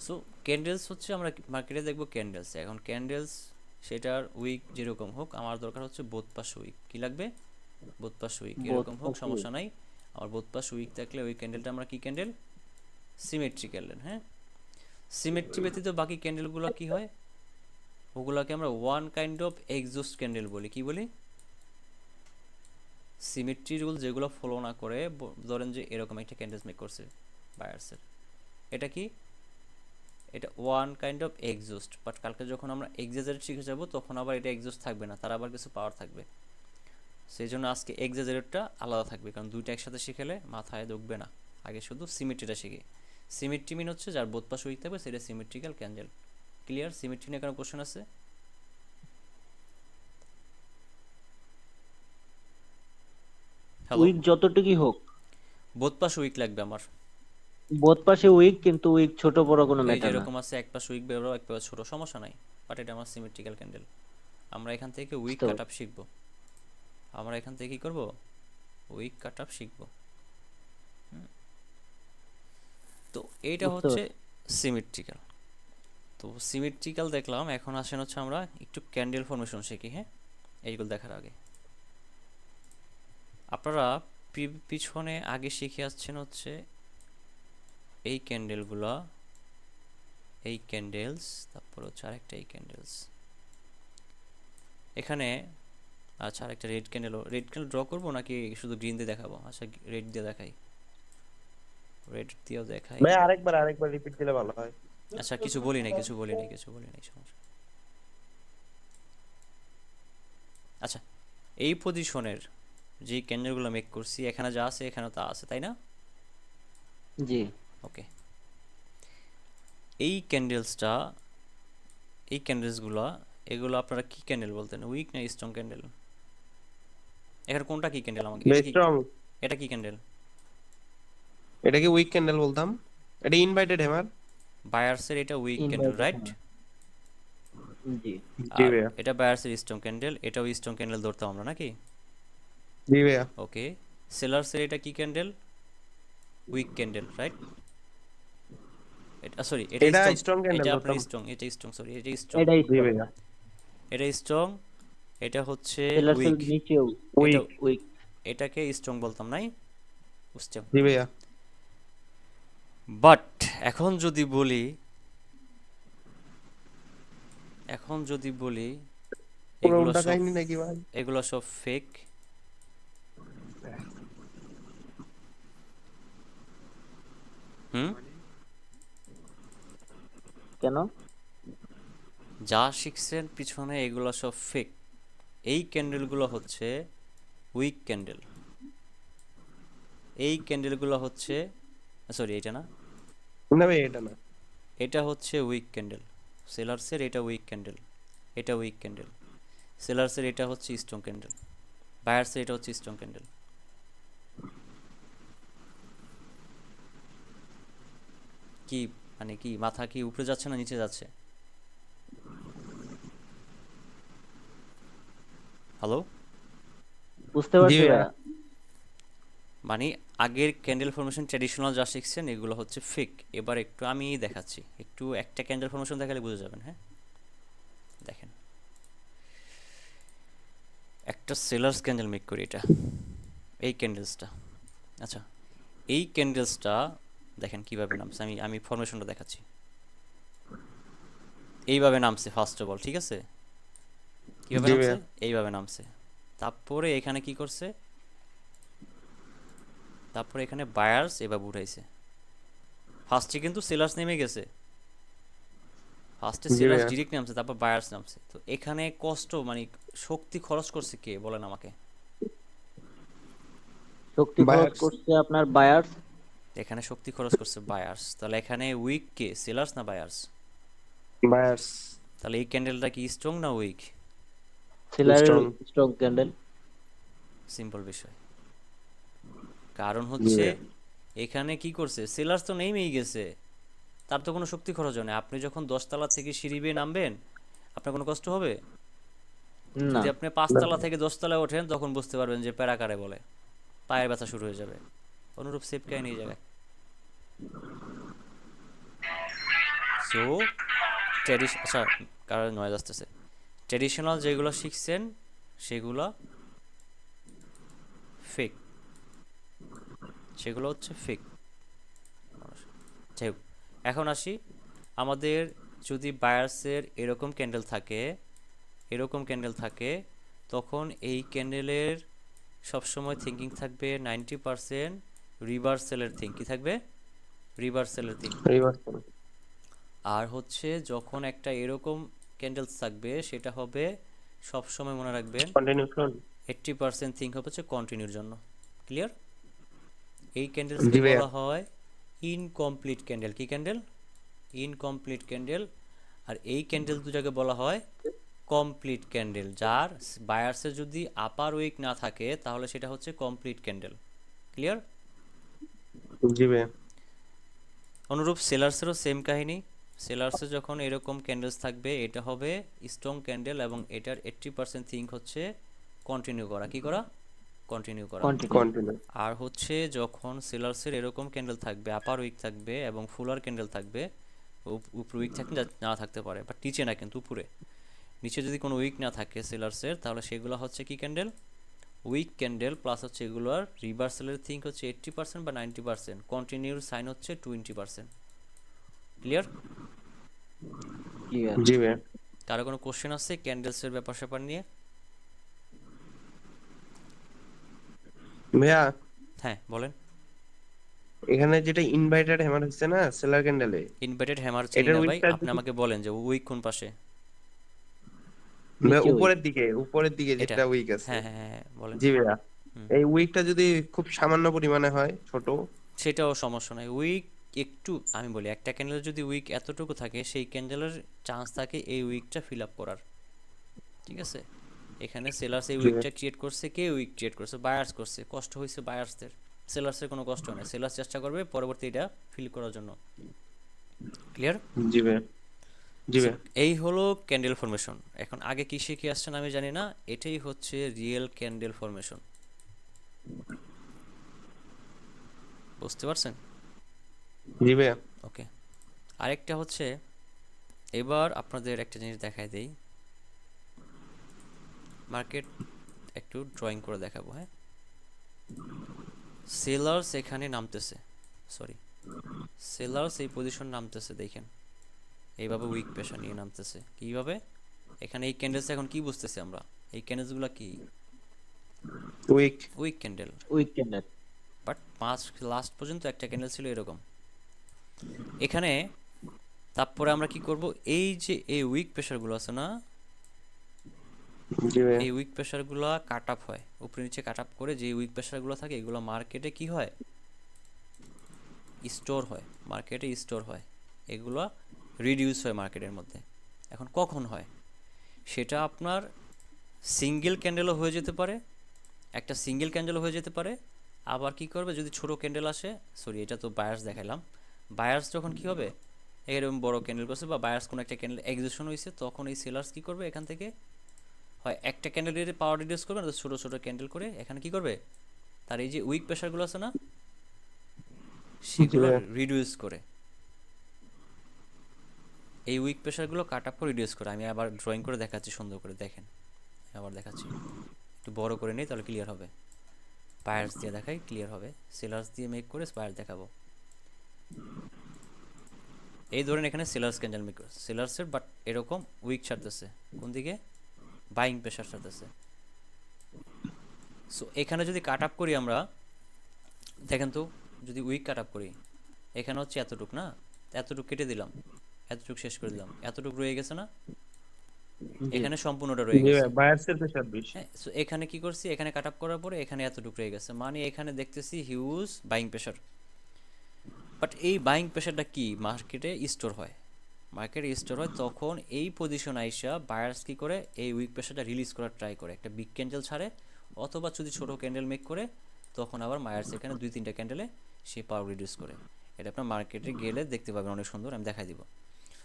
Speaker 1: সো ক্যান্ডেলস হচ্ছে আমরা মার্কেটে দেখবো ক্যান্ডেলস। এখন ক্যান্ডেলস সেটার উইক যেরকম হোক, আমার দরকার হচ্ছে বোথ পাশ উইক। কি লাগবে? বোথ পাশ উইক এরকম হোক, সমস্যা নাই। আমার বোথ পাশ উইক থাকলে ওই ক্যান্ডেলটা আমরা কি ক্যান্ডেল? সিমেট্রি ক্যান্ডেল, হ্যাঁ? সিমেট্রি ব্যতীত বাকি ক্যান্ডেলগুলো কি হয়? ওগুলোকে আমরা one kind of exhaust candle বলি। কি বলি? সিমেট্রি রুল যেগুলো ফলো না করে, ধরেন যে এরকম একটা ক্যান্ডেলস মেক করছে বায়ার্সের, এটা কি? এটা one kind of exhaust. But কালকে যখন আমরা এক্সাজারেট শিখে যাব তখন আবার এটা এক্সস্ট থাকবে না, তার আবার কিছু পাওয়ার থাকবে। সেই জন্য আজকে এক্সাজারেটটা আলাদা থাকবে, কারণ দুইটা একসাথে শিখেলে মাথায় ঢুকবে না। আগে শুধু সিমেট্রিটা শিখি। সিমেট্রি মিন হচ্ছে যার বোথ পাশে উইক থাকবে সেটা সিমেট্রিক্যাল ক্যান্ডেল। ক্লিয়ার? সিমেট্রি নিয়ে কোনো কোশ্চেন আছে? হ্যালো?
Speaker 3: উইক যতটুকুই হোক,
Speaker 1: বোথ পাশে উইক লাগবে আমার।
Speaker 3: বোথ পাশে উইক, কিন্তু উইক ছোট বড় কোনো
Speaker 1: এই
Speaker 3: ম্যাটার না।
Speaker 1: যেরকম আছে এক পাশে উইক বেরো, এক পাশে ছোট, সমস্যা নাই। বাট এটা আমার সিমেট্রিক্যাল ক্যান্ডেল। আমরা এখান থেকে উইক
Speaker 3: বুঝতে
Speaker 1: কাট আপ শিখবো। আমরা এখান থেকে কি করব? উইক কাট আপ শিখবো। তো এইটা
Speaker 3: বুঝতে
Speaker 1: হচ্ছে
Speaker 3: পারছি।
Speaker 1: সিমেট্রিক্যাল। তো সিমেট্রিক্যাল দেখলাম, এখন আসেন হচ্ছে আমরা একটু ক্যান্ডেল ফর্মেশন শিখি, হ্যাঁ? এইগুলো দেখার আগে আপনারা পিছনে আগে শিখে আসছেন হচ্ছে এই ক্যান্ডেলগুলো, এই ক্যান্ডেলস, তারপর হচ্ছে আরেকটা এই ক্যান্ডেলস এখানে। আচ্ছা, আরেকটা রেড ক্যান্ডেল ড্র করবো নাকি শুধু গ্রিন দিয়ে দেখাবো? আচ্ছা, রেড দিয়ে দেখাই, রেড দিয়েও দেখাই।
Speaker 2: ভাইয়া আরেকবার রিপিট দিলে ভালো হয়।
Speaker 1: আচ্ছা, কিছু বলি নাই সমস্যা। আচ্ছা, এই পজিশনের যে ক্যান্ডেলগুলো মেক করছি, এখানে যা আছে এখানে তা আছে, তাই না?
Speaker 3: জি,
Speaker 1: ওকে, এই ক্যান্ডেলসগুলো এগুলো আপনারা কি ক্যান্ডেল বলতেন? উইক না স্ট্রং ক্যান্ডেল? এখানে কোনটা কি ক্যান্ডেল? আমাকে
Speaker 2: স্ট্রং।
Speaker 1: এটা কি ক্যান্ডেল?
Speaker 2: এটাকে উইক ক্যান্ডেল বলতাম। এটা ইনভাইটেড হ্যামার।
Speaker 1: বায়ার্সের এটা উইক ক্যান্ডেল,
Speaker 3: ইনভার্টার,
Speaker 1: রাইট?
Speaker 3: জি
Speaker 2: জি
Speaker 1: আর
Speaker 2: ভাইয়া।
Speaker 1: এটা বায়ার্সের স্ট্রং ক্যান্ডেল, এটাও স্ট্রং ক্যান্ডেল ধরতাম আমরা, নাকি?
Speaker 2: জি ভাইয়া।
Speaker 1: ওকে, সেলার্সের এটা কি ক্যান্ডেল? Week candle, right? এটা সরি, এটা
Speaker 2: এটা
Speaker 1: স্ট্রং,
Speaker 2: স্ট্রং ক্যান্ডেল
Speaker 1: এটা আপনার
Speaker 2: বলতাম।
Speaker 1: স্ট্রং, এটা স্ট্রং, সরি, এটা স্ট্রং,
Speaker 3: এটাই
Speaker 2: জি ভাইয়া।
Speaker 1: এটা স্ট্রং, এটা হচ্ছে
Speaker 3: সেলার্সের
Speaker 1: উইক,
Speaker 3: নিচেও
Speaker 1: এটা
Speaker 2: উইক।
Speaker 3: উইক।
Speaker 1: এটাকে স্ট্রং বলতাম, নাই? বুঝছো?
Speaker 2: জি ভাইয়া।
Speaker 1: বাট এখন যদি বলি
Speaker 2: পুরো
Speaker 1: এগুলো
Speaker 2: উল্টা
Speaker 1: সব,
Speaker 2: কাহিনী নাকি ভাই?
Speaker 1: এগুলো সব ফেক, হুম?
Speaker 3: কেন?
Speaker 1: যা শিখছেন পিছনে এগুলো সব ফেক। এই ক্যান্ডেলগুলো হচ্ছে উইক ক্যান্ডেল, এই ক্যান্ডেলগুলো হচ্ছে, সরি এটা না,
Speaker 2: না ভাই এটা না।
Speaker 1: এটা হচ্ছে উইক ক্যান্ডেল। সেলার্সের এটা উইক ক্যান্ডেল, এটা উইক ক্যান্ডেল। সেলার্সের এটা হচ্ছে স্ট্রং ক্যান্ডেল, বায়ার্সের এটা হচ্ছে স্ট্রং ক্যান্ডেল। কি মানে কি মাথা কি উপরে যাচ্ছে না নিচে যাচ্ছে? হ্যালো?
Speaker 3: বুঝতে
Speaker 2: জি
Speaker 3: পারছি
Speaker 2: ভাইয়া।
Speaker 3: ভাইয়া।
Speaker 1: মানে আগের ক্যান্ডেল ফর্মেশন ট্র্যাডিশনাল যা শিখছেন এগুলো হচ্ছে ফেক। এবার একটু আমি দেখাচ্ছি, একটু একটা ক্যান্ডেল ফর্মেশন দেখালে বুঝে যাবেন, হ্যাঁ? দেখেন, একটা সেলার্স ক্যান্ডেল মেক করি, এটা এই ক্যান্ডেলসটা। আচ্ছা, এই ক্যান্ডেলসটা দেখেন কিভাবে নামছে, আমি ফর্মেশনটা দেখাচ্ছি। এইভাবে নামছে ফার্স্ট অফ অল, ঠিক আছে? কিভাবে
Speaker 2: জি
Speaker 1: নামছে?
Speaker 2: ভাইয়া।
Speaker 1: এইভাবে নামছে। তারপরে এখানে কি করছে? তারপরে এখানে বায়ার্স এভাবে উঠাইছে। ফার্স্টে কিন্তু সেলার্স নেমে গেছে, ফার্স্টে
Speaker 2: জি
Speaker 1: সেলার্স
Speaker 2: ভাইয়া।
Speaker 1: ডিরেক্ট নামছে, তারপর বায়ার্স নামছে। তো এখানে কষ্ট মানে শক্তি খরচ করছে কে বলেন আমাকে?
Speaker 3: শক্তি খরচ
Speaker 2: বায়ার্স।
Speaker 3: করছে আপনার বায়ার্স।
Speaker 1: এখানে শক্তি খরচ করছে বায়ার্স। তাহলে এখানে উইক কে, সেলার্স না বায়ার্স?
Speaker 2: বায়ার্স।
Speaker 1: তাহলে এই ক্যান্ডেলটা কি স্ট্রং না উইক?
Speaker 3: সেলারের
Speaker 2: স্ট্রং।
Speaker 3: Strong candle.
Speaker 1: সিম্পল বিষয়। কারণ
Speaker 2: জি
Speaker 1: হচ্ছে
Speaker 2: ভাইয়া।
Speaker 1: এখানে কি করছে, সেলার্স তো নেমেই গেছে, তার তো কোনো শক্তি খরচ হয় না। আপনি যখন 10 তলা থেকে সিঁড়ি বেয়ে নামবেন আপনার কোনো কষ্ট হবে?
Speaker 3: না।
Speaker 1: যদি আপনি 5 তলা থেকে 10 তলায় ওঠেন তখন বুঝতে পারবেন যে প্যারাকারে বলে, পায়ের ব্যথা শুরু হয়ে যাবে। অনুরূপ সেফ কাহিনী এই জায়গায়। সো আচ্ছা, কারণ নয়েজ আসতেছে। ট্রেডিশনাল যেগুলো শিখছেন সেগুলো ফেক, সেগুলো হচ্ছে ফেক। যাই হোক, এখন আসি আমাদের যদি বায়ার্সের এরকম ক্যান্ডেল থাকে, এরকম ক্যান্ডেল থাকে, তখন এই ক্যান্ডেলের সবসময় থিঙ্কিং থাকবে 90% রিভার্সালের থিঙ্ক। কি থাকবে? রিভার্সালের থিঙ্ক।
Speaker 2: রিভার্সাল।
Speaker 1: আর হচ্ছে যখন একটা এরকম ক্যান্ডেলস থাকবে সেটা হবে, সবসময় মনে রাখবেন,
Speaker 2: কন্টিনিউশন।
Speaker 1: 80% থিঙ্ক হবে হচ্ছে কন্টিনিউর জন্য। ক্লিয়ার? এই ক্যান্ডেলসকে
Speaker 2: জি ভাইয়া।
Speaker 1: বলা হয় ইনকমপ্লিট ক্যান্ডেল। কি ক্যান্ডেল? Incomplete candle. আর এই ক্যান্ডেল দুটাকে বলা হয় কমপ্লিট ক্যান্ডেল। যার বায়ার্সে যদি আপার উইক না থাকে তাহলে সেটা হচ্ছে কমপ্লিট ক্যান্ডেল। ক্লিয়ার?
Speaker 2: জি ভাইয়া।
Speaker 1: অনুরূপ সেলার্সেরও সেম কাহিনী। সেলার্সে যখন এরকম ক্যান্ডেলস থাকবে এটা হবে স্ট্রং ক্যান্ডেল, এবং এটার 80% থিঙ্ক হচ্ছে কন্টিনিউ করা। কি করা? কন্টিনিউ করা।
Speaker 3: কন্টিনিউ।
Speaker 2: কন্টিনিউ।
Speaker 1: আর হচ্ছে যখন সেলার্সের এরকম ক্যান্ডেল থাকবে, আপার উইক থাকবে এবং ফুলার ক্যান্ডেল থাকবে, উপর উইক থাকতে না থাকতে পারে, বাট নিচে না, কিন্তু উপরে। নিচে যদি কোনো উইক না থাকে সেলার্সের, তাহলে সেগুলো হচ্ছে কি ক্যান্ডেল? Week candle. প্লাস হচ্ছে এগুলোর রিভার্সালের থিঙ্ক হচ্ছে 80% বা 90%, কন্টিনিউর সাইন হচ্ছে 20%। ক্লিয়ার?
Speaker 3: ক্লিয়ার।
Speaker 2: জি ভাইয়া।
Speaker 1: কারো কোনো কোশ্চেন আছে ক্যান্ডেলসের ব্যাপার স্যাপার নিয়ে?
Speaker 2: ভাইয়া,
Speaker 1: হ্যাঁ বলেন।
Speaker 2: এখানে যেটা ইনভার্টেড হ্যামার হচ্ছে না সেলার ক্যান্ডেলে,
Speaker 1: ইনভার্টেড হ্যামার চিনি
Speaker 2: এটার
Speaker 1: না ভাই,
Speaker 2: উইকটা
Speaker 1: আপনি
Speaker 2: যদি
Speaker 1: আমাকে বলেন যে উইক কোন পাশে?
Speaker 2: ভাইয়া,
Speaker 3: নিচে উইক।
Speaker 2: উপরের দিকে
Speaker 1: এটা?
Speaker 2: যেটা উইক আছে।
Speaker 1: হ্যাঁ হ্যাঁ হ্যাঁ হ্যাঁ, বলেন।
Speaker 2: জি ভাইয়া।
Speaker 1: হুম,
Speaker 2: এই উইকটা যদি খুব সামান্য পরিমাণে হয়, ছোট।
Speaker 1: সেটাও সমস্যা নাই। উইক একটু, আমি বলি একটা ক্যান্ডেলের যদি উইক এতটুকু থাকে সেই ক্যান্ডেলের চান্স থাকে এই উইকটা ফিল আপ করার। ঠিক আছে? এখানে সেলার্স এই
Speaker 2: জি ভাইয়া।
Speaker 1: উইকটা ক্রিয়েট করছে, কে উইক ক্রিয়েট করছে? বায়ার্স করছে। কষ্ট হয়েছে বায়ার্সদের, সেলার্সের কোনো কষ্ট হয় না। সেলার্স চেষ্টা করবে পরবর্তী এটা ফিল করার জন্য। ক্লিয়ার?
Speaker 2: জি ভাইয়া। জি
Speaker 1: সো
Speaker 2: ভাইয়া।
Speaker 1: এই হলো ক্যান্ডেল ফরমেশন। এখন আগে কি শিখে আসছেন আমি জানি না, এটাই হচ্ছে রিয়েল ক্যান্ডেল ফরমেশন। বুঝতে পারছেন?
Speaker 2: জি ভাইয়া।
Speaker 1: ওকে। আরেকটা হচ্ছে, এবার আপনাদের একটা জিনিস দেখাই দেই। মার্কেট একটু ড্রয়িং করে দেখাবো। হ্যাঁ, সেলার্স এখানে নামতেছে, সরি, সেলার্স এই পজিশন নামতেছে, দেখেন এইভাবে উইক পেশা নিয়ে নামতেছে। কিভাবে? এখানে এই ক্যান্ডেলস এখন কি বুঝতেছি আমরা? এই ক্যান্ডেলসগুলো কি?
Speaker 2: Wick.
Speaker 1: Wick candle.
Speaker 3: Week candle.
Speaker 1: But last পর্যন্ত একটা ক্যান্ডেল ছিল এরকম এখানে। তারপরে আমরা কি করব? এই যে এই উইক প্রেশারগুলো আছে না,
Speaker 2: জি ভাইয়া।
Speaker 1: এই উইক প্রেশারগুলো কাট আপ হয়, উপরে নিচে কাট আপ করে যে উইক প্রেশারগুলো থাকে এগুলো মার্কেটে কি হয়? স্টোর হয়, মার্কেটে স্টোর হয়, এগুলো রিডিউস হয় মার্কেটের মধ্যে। এখন কখন হয় সেটা আপনার সিঙ্গেল ক্যান্ডেলও হয়ে যেতে পারে, একটা সিঙ্গেল ক্যান্ডেলও হয়ে যেতে পারে। আবার কি করবে, যদি ছোট ক্যান্ডেল আসে, সরি এটা তো বায়ার্স দেখাইলাম, বায়ার্স যখন কি হবে এরকম বড় ক্যান্ডেল করছে বা বায়ার্স কোনো একটা ক্যান্ডেল এক্সিবিশন হয়েছে, তখন এই সেলার্স কি করবে, এখান থেকে হয় একটা ক্যান্ডেলের পাওয়ার রিডিউস করবে, না ছোটো ছোটো ক্যান্ডেল করে এখানে কি করবে, তার এই যে উইক প্রেশারগুলো আছে না
Speaker 2: জি
Speaker 1: সেগুলো
Speaker 2: ভাইয়া।
Speaker 1: রিডিউস করে, এই উইক প্রেশারগুলো কাট আপ করে রিডিউস করে। আমি আবার ড্রয়িং করে দেখাচ্ছি সুন্দর করে, দেখেন আবার দেখাচ্ছি, একটু বড় করে নিই তাহলে ক্লিয়ার হবে। বায়ার্স দিয়ে দেখাই ক্লিয়ার হবে, সেলার্স দিয়ে মেক করে বায়ার দেখাবো। এই ধরেন এখানে সেলার্স ক্যান্ডেল মেক করছে, সেলার্সের বাট এরকম উইক ছাড়তেছে কোন দিকে, বাইং প্রেশার ছাড়তেছে। সো এখানে যদি কাট আপ করি আমরা, দেখেন তো যদি উইক কাট আপ করি, এখানে হচ্ছে এতটুক না, এতটুক কেটে দিলাম, এতটুক শেষ করে দিলাম, এতটুক রয়ে গেছে না,
Speaker 3: জি
Speaker 1: এখানে সম্পূর্ণটা রয়ে
Speaker 2: জি
Speaker 1: গেছে।
Speaker 2: ভাই, বায়ার্সের প্রেশার বেশি।
Speaker 1: হ্যাঁ, সো এখানে কি করছি, এখানে কাট আপ করার পরে এখানে এতটুক রয়ে গেছে, মানে এখানে দেখতেছি হিউজ বাইং প্রেশার। বাট এই বাইং প্রেশারটা কি মার্কেটে স্টোর হয়, মার্কেটে স্টোর হয় তখন এই পজিশন আইসা বায়ার্স কি করে এই উইক প্রেশারটা রিলিজ করার ট্রাই করে, একটা বিগ ক্যান্ডেল ছাড়ে অথবা যদি ছোট ক্যান্ডেল মেক করে, তখন আবার বায়ার্স এখানে 2-3টা ক্যান্ডেলে সে পাওয়ার রিডিউস করে। এটা আপনার মার্কেটে গেলে দেখতে পাবেন, অনেক সুন্দর, আমি দেখাই দিব।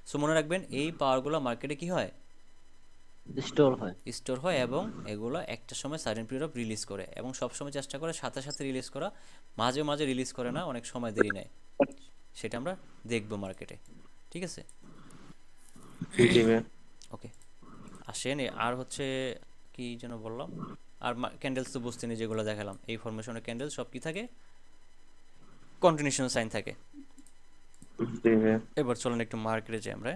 Speaker 1: সো মনে রাখবেন এই পাওয়ারগুলো মার্কেটে কি হয়,
Speaker 3: স্টোর হয়।
Speaker 1: স্টোর হয়, এবং এগুলো একটা সময় সার্টেন পিরিয়ড অফ রিলিজ করে, এবং সবসময় চেষ্টা করে সাথে সাথে রিলিজ করা, মাঝে মাঝে রিলিজ করে না, অনেক সময় দেরি নেয়, সেটা আমরা দেখবো মার্কেটে। ঠিক আছে,
Speaker 2: জি ভাই।
Speaker 1: ওকে আসেন আর হচ্ছে কি যেন বললাম, আর ক্যান্ডেলস তো বুঝতেনি যেগুলো দেখালাম, এই ফরমেশনের ক্যান্ডেল সব কি থাকে, কন্টিনিউশন সাইন থাকে।
Speaker 2: জি ভাই।
Speaker 1: এবার চলেন একটু মার্কেটে যাই আমরা।